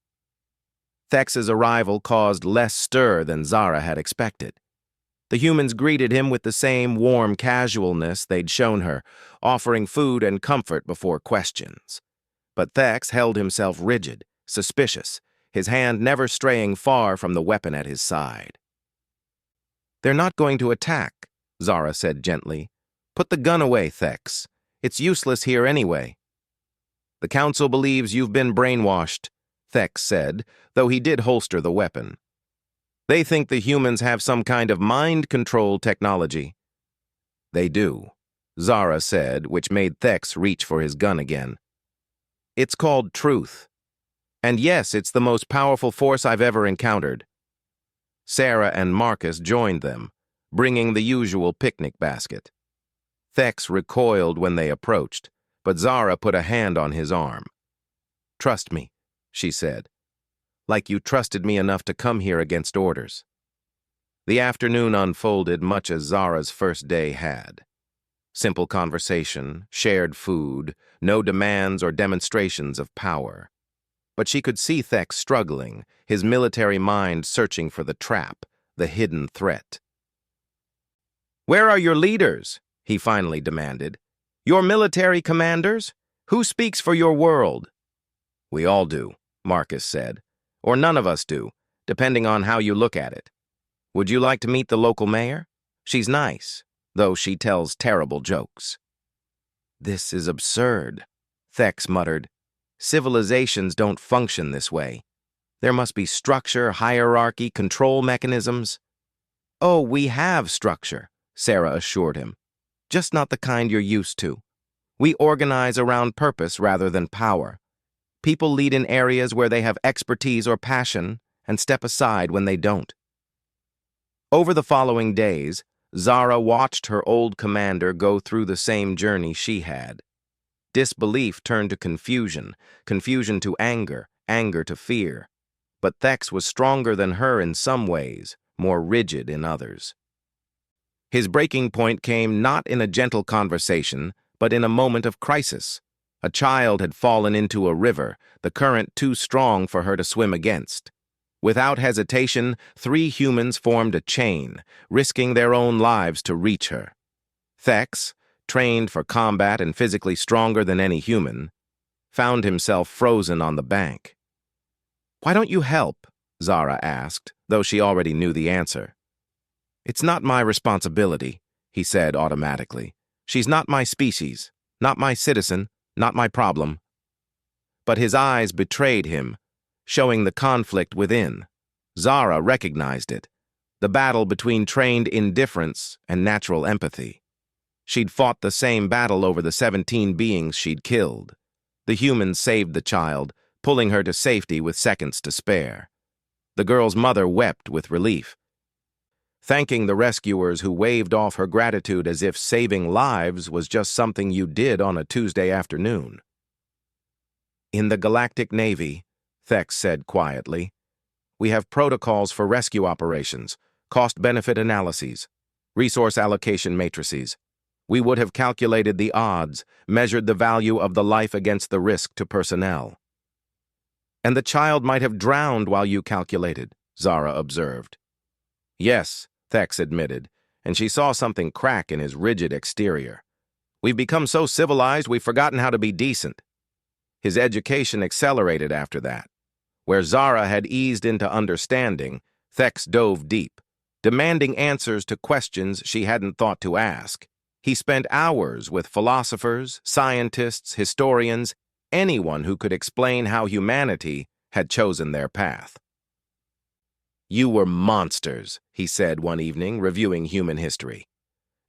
S1: Thex's arrival caused less stir than Zara had expected. The humans greeted him with the same warm casualness they'd shown her, offering food and comfort before questions. But Thex held himself rigid, suspicious, his hand never straying far from the weapon at his side. "They're not going to attack," Zara said gently. "Put the gun away, Thex. It's useless here anyway." "The Council believes you've been brainwashed," Thex said, though he did holster the weapon. "They think the humans have some kind of mind control technology." "They do," Zara said, which made Thex reach for his gun again. "It's called truth. And yes, it's the most powerful force I've ever encountered." Sarah and Marcus joined them, bringing the usual picnic basket. Thex recoiled when they approached, but Zara put a hand on his arm. "Trust me," she said, "like you trusted me enough to come here against orders." The afternoon unfolded much as Zara's first day had. Simple conversation, shared food, no demands or demonstrations of power. But she could see Thex struggling, his military mind searching for the trap, the hidden threat. "Where are your leaders?" he finally demanded. "Your military commanders? Who speaks for your world?" "We all do," Marcus said. "Or none of us do, depending on how you look at it. Would you like to meet the local mayor? She's nice, though she tells terrible jokes." "This is absurd," Thex muttered. "Civilizations don't function this way. There must be structure, hierarchy, control mechanisms." "Oh, we have structure," Sarah assured him. "Just not the kind you're used to. We organize around purpose rather than power. People lead in areas where they have expertise or passion and step aside when they don't." Over the following days, Zara watched her old commander go through the same journey she had. Disbelief turned to confusion, confusion to anger, anger to fear. But Thex was stronger than her in some ways, more rigid in others. His breaking point came not in a gentle conversation, but in a moment of crisis. A child had fallen into a river, the current too strong for her to swim against. Without hesitation, 3 humans formed a chain, risking their own lives to reach her. Thex, trained for combat and physically stronger than any human, found himself frozen on the bank. "Why don't you help?" Zara asked, though she already knew the answer. "It's not my responsibility," he said automatically. "She's not my species, not my citizen, not my problem." But his eyes betrayed him, showing the conflict within. Zara recognized it, the battle between trained indifference and natural empathy. She'd fought the same battle over the 17 beings she'd killed. The humans saved the child, pulling her to safety with seconds to spare. The girl's mother wept with relief, thanking the rescuers who waved off her gratitude as if saving lives was just something you did on a Tuesday afternoon. "In the Galactic Navy," Thex said quietly, "we have protocols for rescue operations, cost-benefit analyses, resource allocation matrices. We would have calculated the odds, measured the value of the life against the risk to personnel." "And the child might have drowned while you calculated," Zara observed. "Yes," Thex admitted, and she saw something crack in his rigid exterior. "We've become so civilized we've forgotten how to be decent." His education accelerated after that. Where Zara had eased into understanding, Thex dove deep, demanding answers to questions she hadn't thought to ask. He spent hours with philosophers, scientists, historians, anyone who could explain how humanity had chosen their path. "You were monsters," he said one evening, reviewing human history.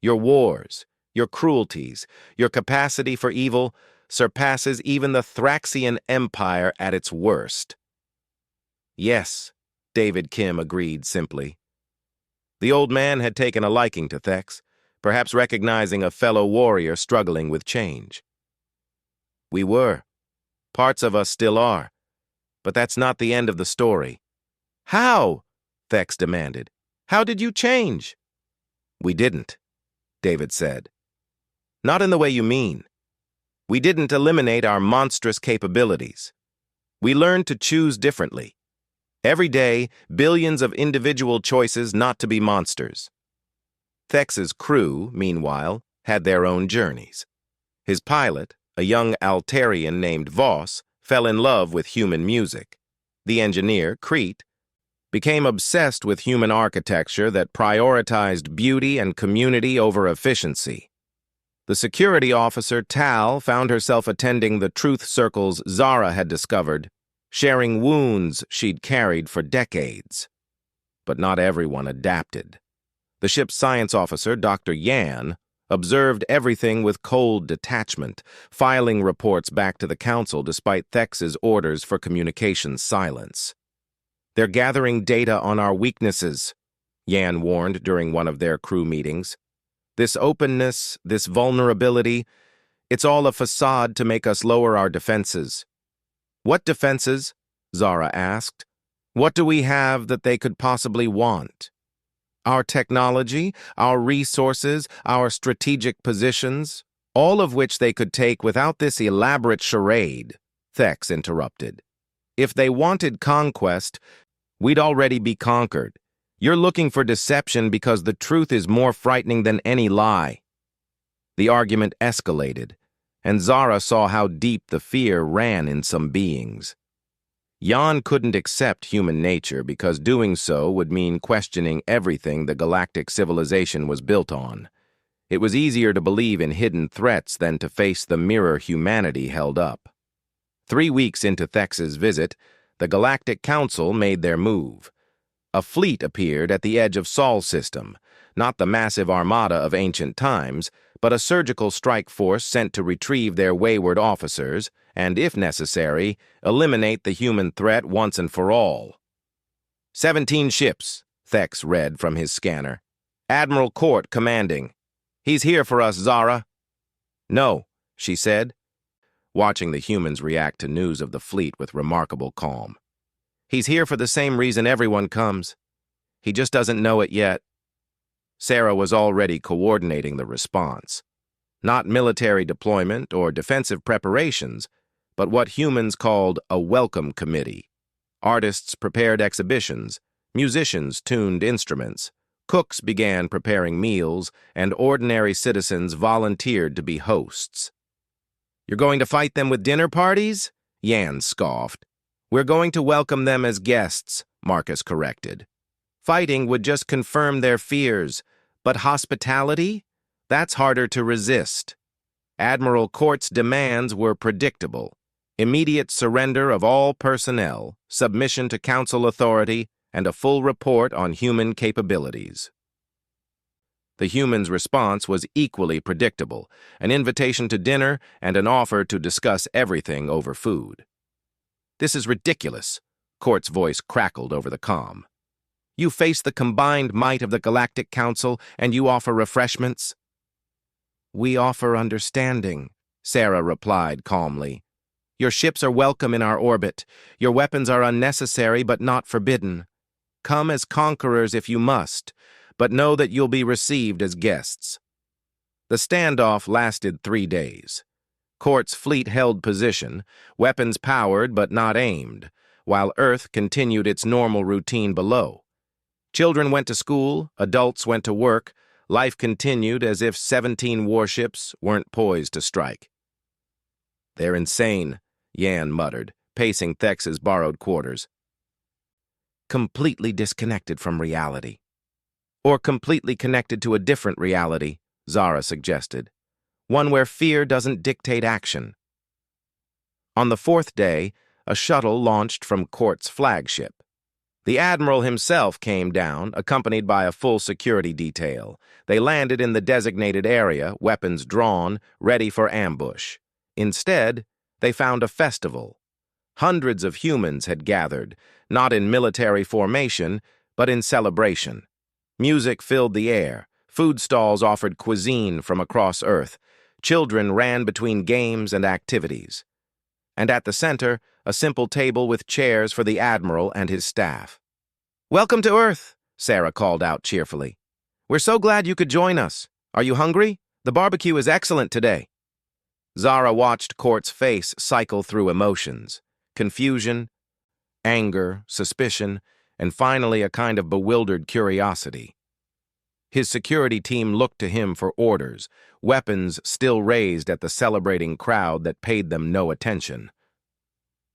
S1: "Your wars, your cruelties, your capacity for evil surpasses even the Thraxian Empire at its worst." "Yes," David Kim agreed simply. The old man had taken a liking to Thex, perhaps recognizing a fellow warrior struggling with change. "We were. Parts of us still are. But that's not the end of the story." "How?" Thex demanded. "How did you change?" "We didn't," David said. Not in the way you mean. We didn't eliminate our monstrous capabilities. We learned to choose differently. Every day, billions of individual choices not to be monsters. Thex's crew, meanwhile, had their own journeys. His pilot, a young Altarian named Voss, fell in love with human music. The engineer, Crete, became obsessed with human architecture that prioritized beauty and community over efficiency. The security officer, Tal, found herself attending the truth circles Zara had discovered, sharing wounds she'd carried for decades. But not everyone adapted. The ship's science officer, Dr. Yan, observed everything with cold detachment, filing reports back to the council despite Thex's orders for communication silence. "They're gathering data on our weaknesses," Yan warned during one of their crew meetings. "This openness, this vulnerability, it's all a facade to make us lower our defenses." "What defenses?" Zara asked. "What do we have that they could possibly want?" "Our technology, our resources, our strategic positions, all of which they could take without this elaborate charade," Thex interrupted. "If they wanted conquest, we'd already be conquered. You're looking for deception because the truth is more frightening than any lie." The argument escalated, and Zara saw how deep the fear ran in some beings. Jan couldn't accept human nature because doing so would mean questioning everything the galactic civilization was built on. It was easier to believe in hidden threats than to face the mirror humanity held up. 3 weeks into Thex's visit, the Galactic Council made their move. A fleet appeared at the edge of Sol system, not the massive armada of ancient times, but a surgical strike force sent to retrieve their wayward officers and, if necessary, eliminate the human threat once and for all. 17 ships, Thex read from his scanner. "Admiral Court commanding. He's here for us, Zara." "No," she said, watching the humans react to news of the fleet with remarkable calm. "He's here for the same reason everyone comes. He just doesn't know it yet." Sarah was already coordinating the response. Not military deployment or defensive preparations, but what humans called a welcome committee. Artists prepared exhibitions, musicians tuned instruments, cooks began preparing meals, and ordinary citizens volunteered to be hosts. "You're going to fight them with dinner parties?" Yan scoffed. "We're going to welcome them as guests," Marcus corrected. "Fighting would just confirm their fears, but hospitality? That's harder to resist." Admiral Court's demands were predictable: immediate surrender of all personnel, submission to council authority, and a full report on human capabilities. The humans' response was equally predictable: an invitation to dinner and an offer to discuss everything over food. "This is ridiculous," Court's voice crackled over the comm. "You face the combined might of the Galactic Council, and you offer refreshments?" "We offer understanding," Sarah replied calmly. "Your ships are welcome in our orbit. Your weapons are unnecessary but not forbidden. Come as conquerors if you must, but know that you'll be received as guests." The standoff lasted 3 days. Court's fleet held position, weapons powered but not aimed, while Earth continued its normal routine below. Children went to school, adults went to work, life continued as if 17 warships weren't poised to strike. "They're insane," Yan muttered, pacing Thex's borrowed quarters. "Completely disconnected from reality." "Or completely connected to a different reality," Zara suggested. "One where fear doesn't dictate action." On the 4th day, a shuttle launched from Court's flagship. The Admiral himself came down, accompanied by a full security detail. They landed in the designated area, weapons drawn, ready for ambush. Instead, they found a festival. Hundreds of humans had gathered, not in military formation, but in celebration. Music filled the air. Food stalls offered cuisine from across Earth. Children ran between games and activities. And at the center, a simple table with chairs for the Admiral and his staff. "Welcome to Earth," Sarah called out cheerfully. "We're so glad you could join us. Are you hungry? The barbecue is excellent today. Zara watched Court's face cycle through emotions: confusion, anger, suspicion, and finally a kind of bewildered curiosity. His security team looked to him for orders, weapons still raised at the celebrating crowd that paid them no attention.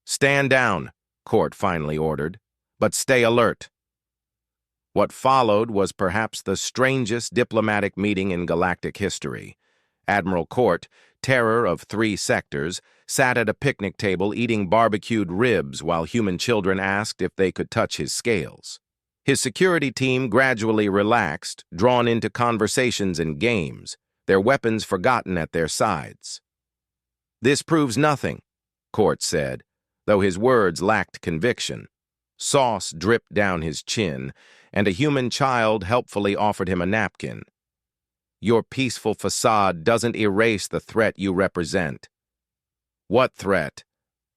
S1: "Stand down," Court finally ordered, "but stay alert." What followed was perhaps the strangest diplomatic meeting in galactic history. Admiral Court, terror of 3 sectors, sat at a picnic table eating barbecued ribs while human children asked if they could touch his scales. His security team gradually relaxed, drawn into conversations and games, their weapons forgotten at their sides. "This proves nothing," Court said, though his words lacked conviction. Sauce dripped down his chin, and a human child helpfully offered him a napkin. "Your peaceful facade doesn't erase the threat you represent." "What threat?"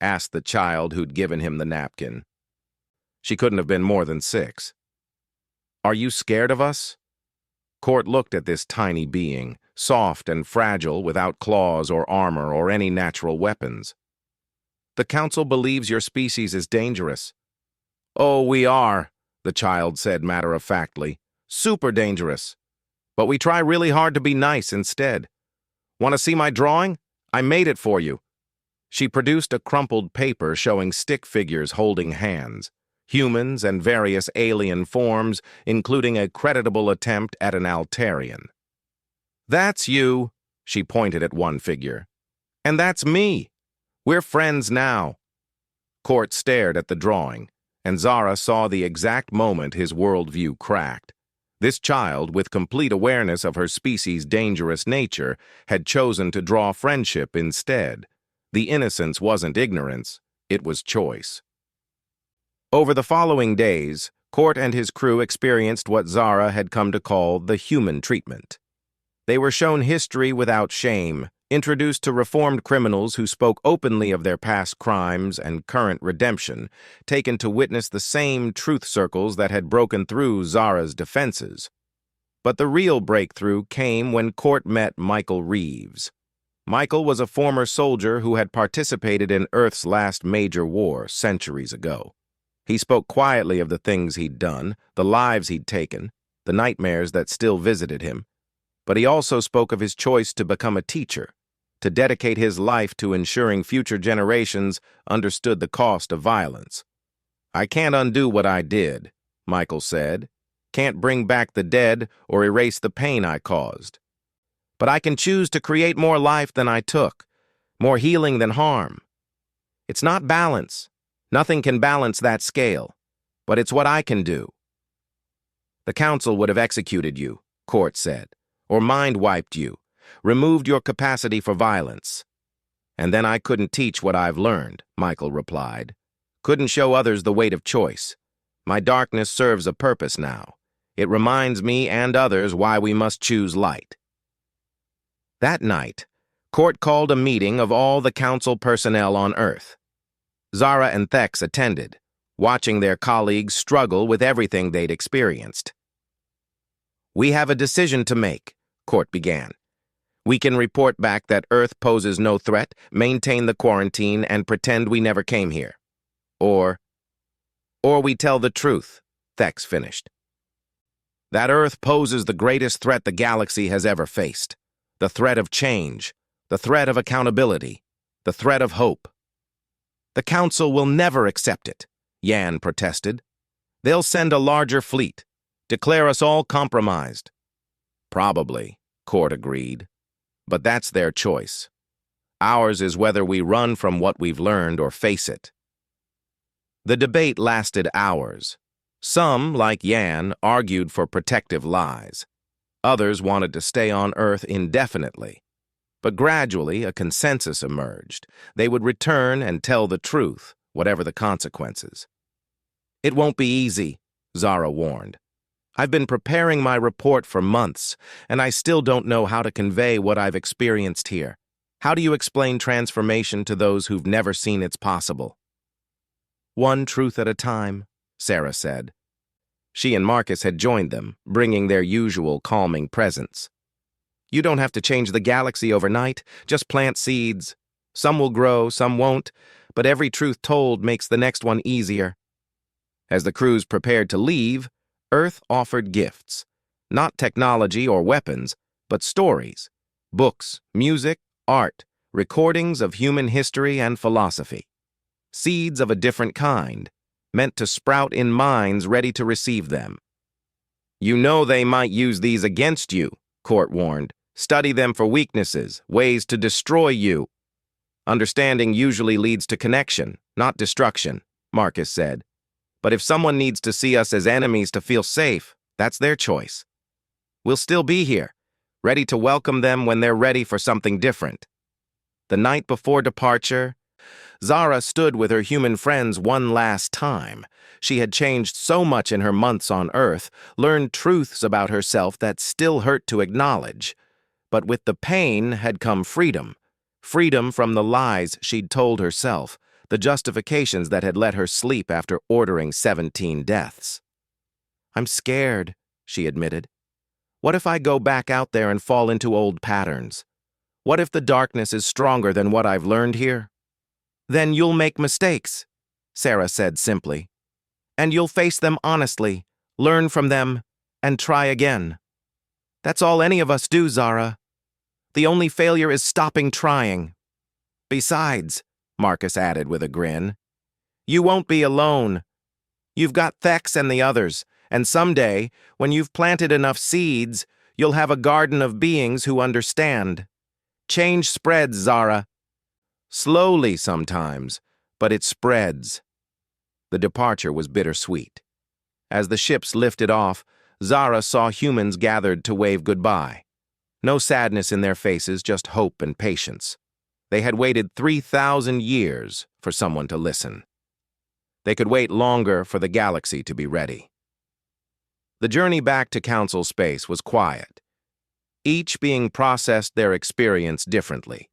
S1: asked the child who'd given him the napkin. She couldn't have been more than 6. "Are you scared of us?" Court looked at this tiny being, soft and fragile, without claws or armor or any natural weapons. "The Council believes your species is dangerous." "Oh, we are," the child said matter-of-factly. "Super dangerous. But we try really hard to be nice instead. Want to see my drawing? I made it for you." She produced a crumpled paper showing stick figures holding hands, humans and various alien forms, including a creditable attempt at an Altarian. "That's you," she pointed at one figure. "And that's me. We're friends now." Court stared at the drawing, and Zara saw the exact moment his worldview cracked. This child, with complete awareness of her species' dangerous nature, had chosen to draw friendship instead. The innocence wasn't ignorance, it was choice. Over the following days, Court and his crew experienced what Zara had come to call the human treatment. They were shown history without shame, introduced to reformed criminals who spoke openly of their past crimes and current redemption, taken to witness the same truth circles that had broken through Zara's defenses. But the real breakthrough came when Court met Michael Reeves. Michael was a former soldier who had participated in Earth's last major war centuries ago. He spoke quietly of the things he'd done, the lives he'd taken, the nightmares that still visited him. But he also spoke of his choice to become a teacher, to dedicate his life to ensuring future generations understood the cost of violence. "I can't undo what I did," Michael said. "Can't bring back the dead or erase the pain I caused. But I can choose to create more life than I took, more healing than harm. It's not balance. Nothing can balance that scale, but it's what I can do." "The Council would have executed you," Court said, "or mind-wiped you, removed your capacity for violence." "And then I couldn't teach what I've learned," Michael replied. "Couldn't show others the weight of choice. My darkness serves a purpose now. It reminds me and others why we must choose light." That night, Court called a meeting of all the Council personnel on Earth. Zara and Thex attended, watching their colleagues struggle with everything they'd experienced. "We have a decision to make," Court began. "We can report back that Earth poses no threat, maintain the quarantine, and pretend we never came here. Or we tell the truth," Thex finished. "That Earth poses the greatest threat the galaxy has ever faced. The threat of change, the threat of accountability, the threat of hope." "The Council will never accept it," Yan protested. "They'll send a larger fleet, declare us all compromised." "Probably," Court agreed. "But that's their choice. Ours is whether we run from what we've learned or face it." The debate lasted hours. Some, like Yan, argued for protective lies. Others wanted to stay on Earth indefinitely. But gradually, a consensus emerged. They would return and tell the truth, whatever the consequences. "It won't be easy," Zara warned. "I've been preparing my report for months, and I still don't know how to convey what I've experienced here. How do you explain transformation to those who've never seen it's possible?" "One truth at a time," Sarah said. She and Marcus had joined them, bringing their usual calming presence. You don't have to change the galaxy overnight, just plant seeds. Some will grow, some won't, but every truth told makes the next one easier. As the crews prepared to leave, Earth offered gifts. Not technology or weapons, but stories, books, music, art, recordings of human history and philosophy. Seeds of a different kind, meant to sprout in minds ready to receive them. You know they might use these against you, Court warned. Study them for weaknesses, ways to destroy you. Understanding usually leads to connection, not destruction, Marcus said. But if someone needs to see us as enemies to feel safe, that's their choice. We'll still be here, ready to welcome them when they're ready for something different. The night before departure, Zara stood with her human friends one last time. She had changed so much in her months on Earth, learned truths about herself that still hurt to acknowledge. But with the pain had come freedom. Freedom from the lies she'd told herself, the justifications that had let her sleep after ordering 17 deaths. "I'm scared," she admitted. "What if I go back out there and fall into old patterns? What if the darkness is stronger than what I've learned here?" "Then you'll make mistakes," Sarah said simply. "And you'll face them honestly, learn from them, and try again. That's all any of us do, Zara. The only failure is stopping trying. Besides," Marcus added with a grin, "you won't be alone. You've got Thex and the others, and someday, when you've planted enough seeds, you'll have a garden of beings who understand. Change spreads, Zara. Slowly sometimes, but it spreads." The departure was bittersweet. As the ships lifted off, Zara saw humans gathered to wave goodbye. No sadness in their faces, just hope and patience. They had waited 3,000 years for someone to listen. They could wait longer for the galaxy to be ready. The journey back to Council space was quiet. Each being processed their experience differently.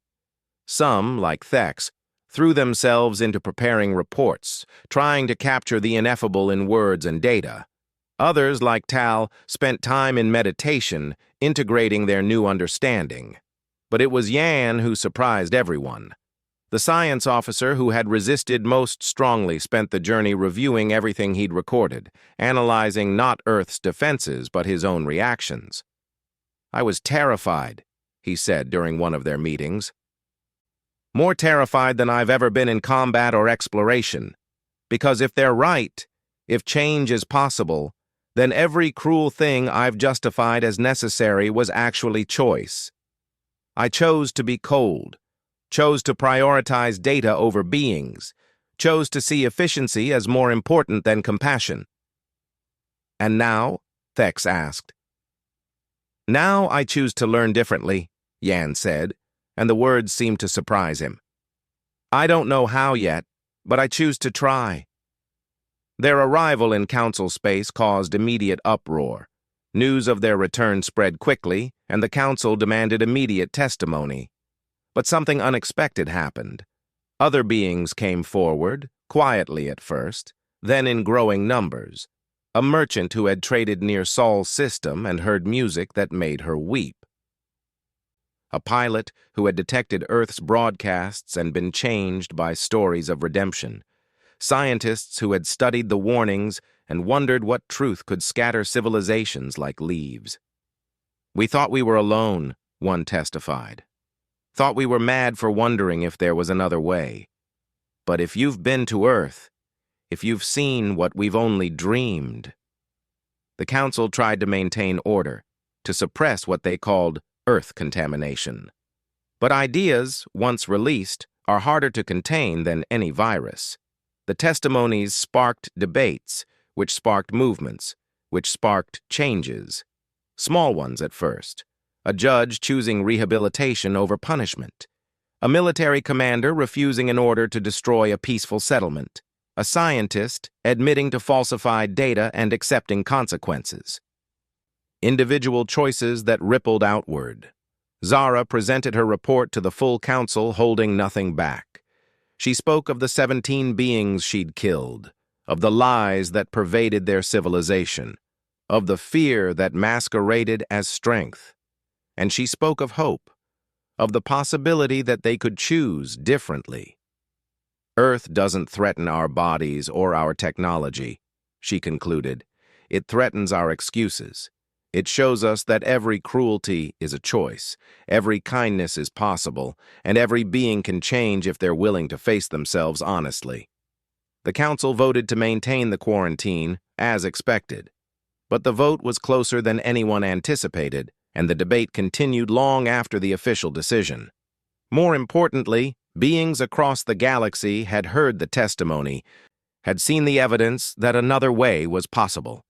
S1: Some, like Thex, threw themselves into preparing reports, trying to capture the ineffable in words and data. Others, like Tal, spent time in meditation, integrating their new understanding. But it was Yan who surprised everyone. The science officer who had resisted most strongly spent the journey reviewing everything he'd recorded, analyzing not Earth's defenses but his own reactions. "I was terrified," he said during one of their meetings. "More terrified than I've ever been in combat or exploration. Because if they're right, if change is possible, then every cruel thing I've justified as necessary was actually choice. I chose to be cold, chose to prioritize data over beings, chose to see efficiency as more important than compassion." "And now?" Thex asked. "Now I choose to learn differently," Yan said, and the words seemed to surprise him. "I don't know how yet, but I choose to try." Their arrival in Council space caused immediate uproar. News of their return spread quickly, and the Council demanded immediate testimony. But something unexpected happened. Other beings came forward, quietly at first, then in growing numbers. A merchant who had traded near Saul's system and heard music that made her weep. A pilot who had detected Earth's broadcasts and been changed by stories of redemption. Scientists who had studied the warnings and wondered what truth could scatter civilizations like leaves. "We thought we were alone," one testified. "Thought we were mad for wondering if there was another way. But if you've been to Earth, if you've seen what we've only dreamed." The Council tried to maintain order, to suppress what they called Earth contamination. But ideas, once released, are harder to contain than any virus. The testimonies sparked debates, which sparked movements, which sparked changes. Small ones at first. A judge choosing rehabilitation over punishment. A military commander refusing an order to destroy a peaceful settlement. A scientist admitting to falsified data and accepting consequences. Individual choices that rippled outward. Zara presented her report to the full council, holding nothing back. She spoke of the 17 beings she'd killed, of the lies that pervaded their civilization, of the fear that masqueraded as strength. and she spoke of hope, of the possibility that they could choose differently. Earth doesn't threaten our bodies or our technology, she concluded. It threatens our excuses. It shows us that every cruelty is a choice, every kindness is possible, and every being can change if they're willing to face themselves honestly. The council voted to maintain the quarantine, as expected. But the vote was closer than anyone anticipated, and the debate continued long after the official decision. More importantly, beings across the galaxy had heard the testimony, had seen the evidence that another way was possible.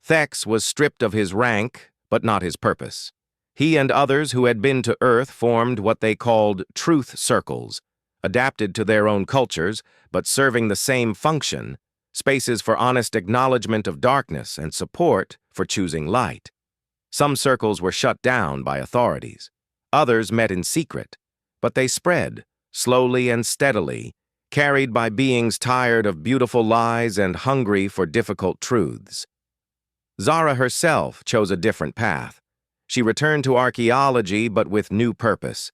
S1: Thex was stripped of his rank, but not his purpose. He and others who had been to Earth formed what they called truth circles, adapted to their own cultures, but serving the same function, spaces for honest acknowledgement of darkness and support for choosing light. Some circles were shut down by authorities. Others met in secret, but they spread, slowly and steadily, carried by beings tired of beautiful lies and hungry for difficult truths. Zara herself chose a different path. She returned to archaeology, but with new purpose.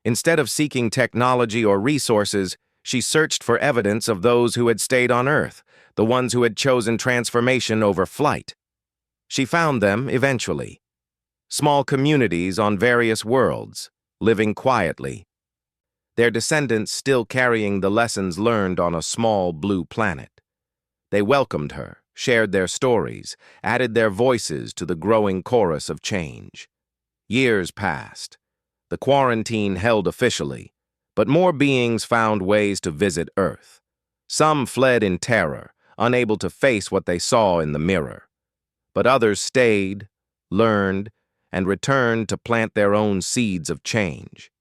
S1: Instead of seeking technology or resources, she searched for evidence of those who had stayed on Earth, the ones who had chosen transformation over flight. She found them eventually. Small communities on various worlds, living quietly. Their descendants still carrying the lessons learned on a small blue planet. They welcomed her, shared their stories, added their voices to the growing chorus of change. Years passed. The quarantine held officially, but more beings found ways to visit Earth. Some fled in terror, unable to face what they saw in the mirror. But others stayed, learned, and returned to plant their own seeds of change.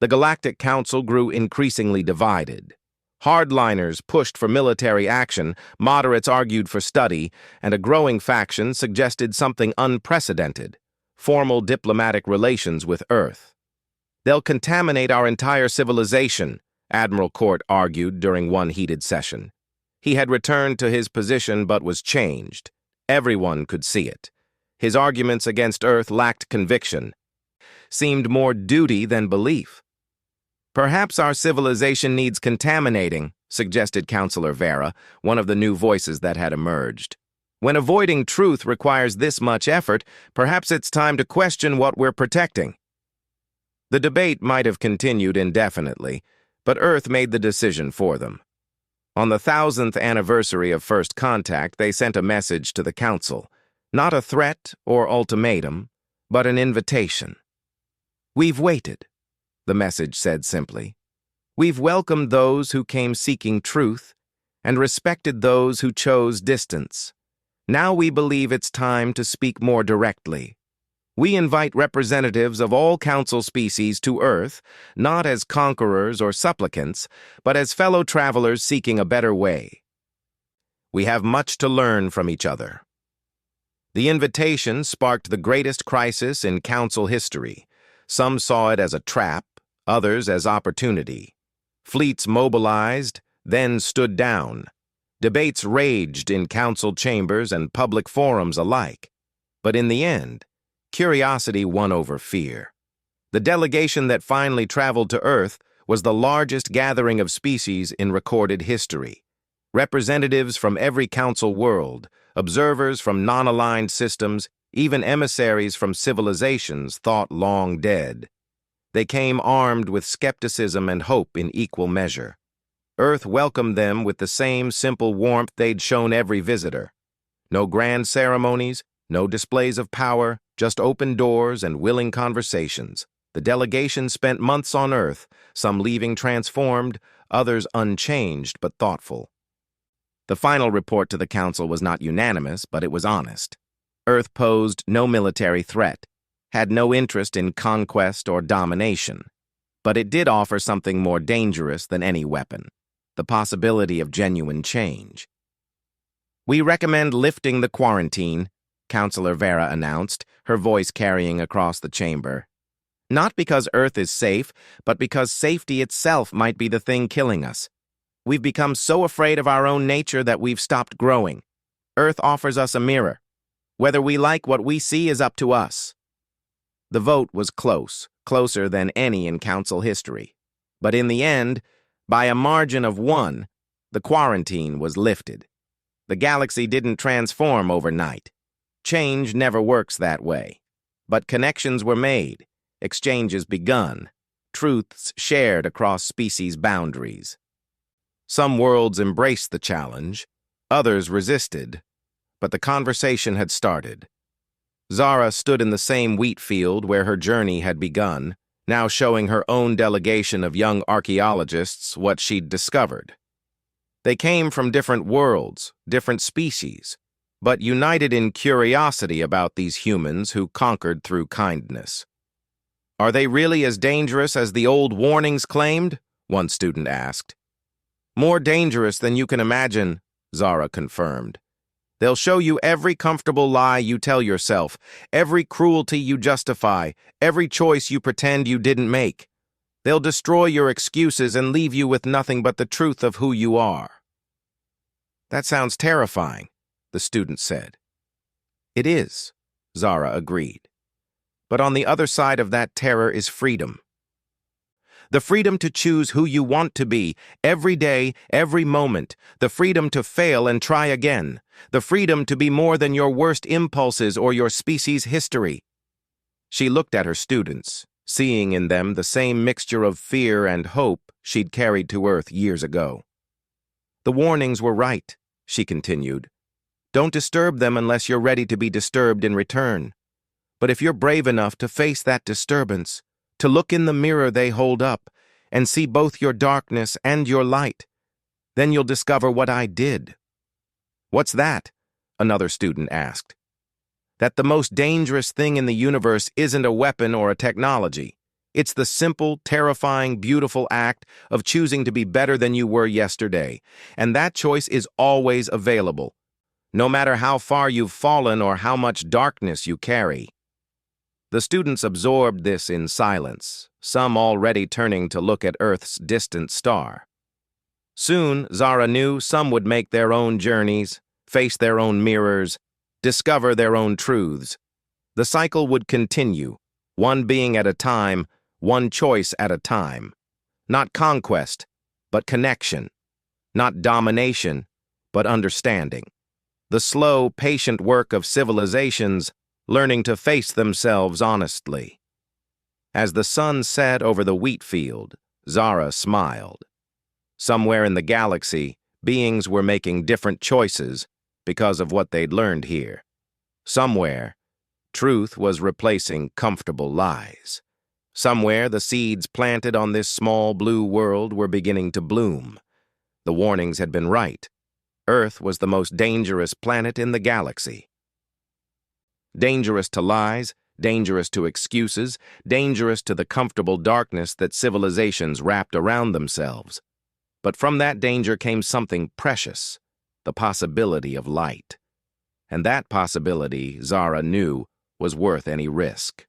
S1: The Galactic Council grew increasingly divided. Hardliners pushed for military action, moderates argued for study, and a growing faction suggested something unprecedented: formal diplomatic relations with Earth. "They'll contaminate our entire civilization," Admiral Court argued during one heated session. He had returned to his position but was changed. Everyone could see it. His arguments against Earth lacked conviction, seemed more duty than belief. "Perhaps our civilization needs contaminating," suggested Counselor Vera, one of the new voices that had emerged. "When avoiding truth requires this much effort, perhaps it's time to question what we're protecting." The debate might have continued indefinitely, but Earth made the decision for them. On the 1000th anniversary of First Contact, they sent a message to the Council. Not a threat or ultimatum, but an invitation. "We've waited," the message said simply. "We've welcomed those who came seeking truth and respected those who chose distance. Now we believe it's time to speak more directly. We invite representatives of all Council species to Earth, not as conquerors or supplicants, but as fellow travelers seeking a better way. We have much to learn from each other." The invitation sparked the greatest crisis in Council history. Some saw it as a trap, others as opportunity. Fleets mobilized, then stood down. Debates raged in Council chambers and public forums alike. But in the end, curiosity won over fear. The delegation that finally traveled to Earth was the largest gathering of species in recorded history. Representatives from every Council world, observers from non-aligned systems, even emissaries from civilizations thought long dead. They came armed with skepticism and hope in equal measure. Earth welcomed them with the same simple warmth they'd shown every visitor. No grand ceremonies, no displays of power, just open doors and willing conversations. The delegation spent months on Earth, some leaving transformed, others unchanged but thoughtful. The final report to the Council was not unanimous, but it was honest. Earth posed no military threat, had no interest in conquest or domination. But it did offer something more dangerous than any weapon: the possibility of genuine change. "We recommend lifting the quarantine," Counselor Vera announced, her voice carrying across the chamber. "Not because Earth is safe, but because safety itself might be the thing killing us. We've become so afraid of our own nature that we've stopped growing. Earth offers us a mirror. Whether we like what we see is up to us." The vote was close, closer than any in Council history. But in the end, by a margin of 1, the quarantine was lifted. The galaxy didn't transform overnight. Change never works that way. But connections were made, exchanges begun, truths shared across species boundaries. Some worlds embraced the challenge, others resisted, but the conversation had started. Zara stood in the same wheat field where her journey had begun, now showing her own delegation of young archaeologists what she'd discovered. They came from different worlds, different species, but united in curiosity about these humans who conquered through kindness. "Are they really as dangerous as the old warnings claimed?" one student asked. "More dangerous than you can imagine," Zara confirmed. "They'll show you every comfortable lie you tell yourself, every cruelty you justify, every choice you pretend you didn't make. They'll destroy your excuses and leave you with nothing but the truth of who you are." "That sounds terrifying," the student said. "It is," Zara agreed. "But on the other side of that terror is freedom. The freedom to choose who you want to be, every day, every moment. The freedom to fail and try again. The freedom to be more than your worst impulses or your species' history." She looked at her students, seeing in them the same mixture of fear and hope she'd carried to Earth years ago. "The warnings were right," she continued. "Don't disturb them unless you're ready to be disturbed in return. But if you're brave enough to face that disturbance, to look in the mirror they hold up and see both your darkness and your light, then you'll discover what I did." "What's that?" another student asked. "That the most dangerous thing in the universe isn't a weapon or a technology. It's the simple, terrifying, beautiful act of choosing to be better than you were yesterday. And that choice is always available, no matter how far you've fallen or how much darkness you carry." The students absorbed this in silence, some already turning to look at Earth's distant star. Soon, Zara knew some would make their own journeys, face their own mirrors, discover their own truths. The cycle would continue, one being at a time, one choice at a time. Not conquest, but connection. Not domination, but understanding. The slow, patient work of civilizations learning to face themselves honestly. As the sun set over the wheat field, Zara smiled. Somewhere in the galaxy, beings were making different choices because of what they'd learned here. Somewhere, truth was replacing comfortable lies. Somewhere, the seeds planted on this small blue world were beginning to bloom. The warnings had been right. Earth was the most dangerous planet in the galaxy. Dangerous to lies, dangerous to excuses, dangerous to the comfortable darkness that civilizations wrapped around themselves. But from that danger came something precious, the possibility of light. And that possibility, Zara knew, was worth any risk.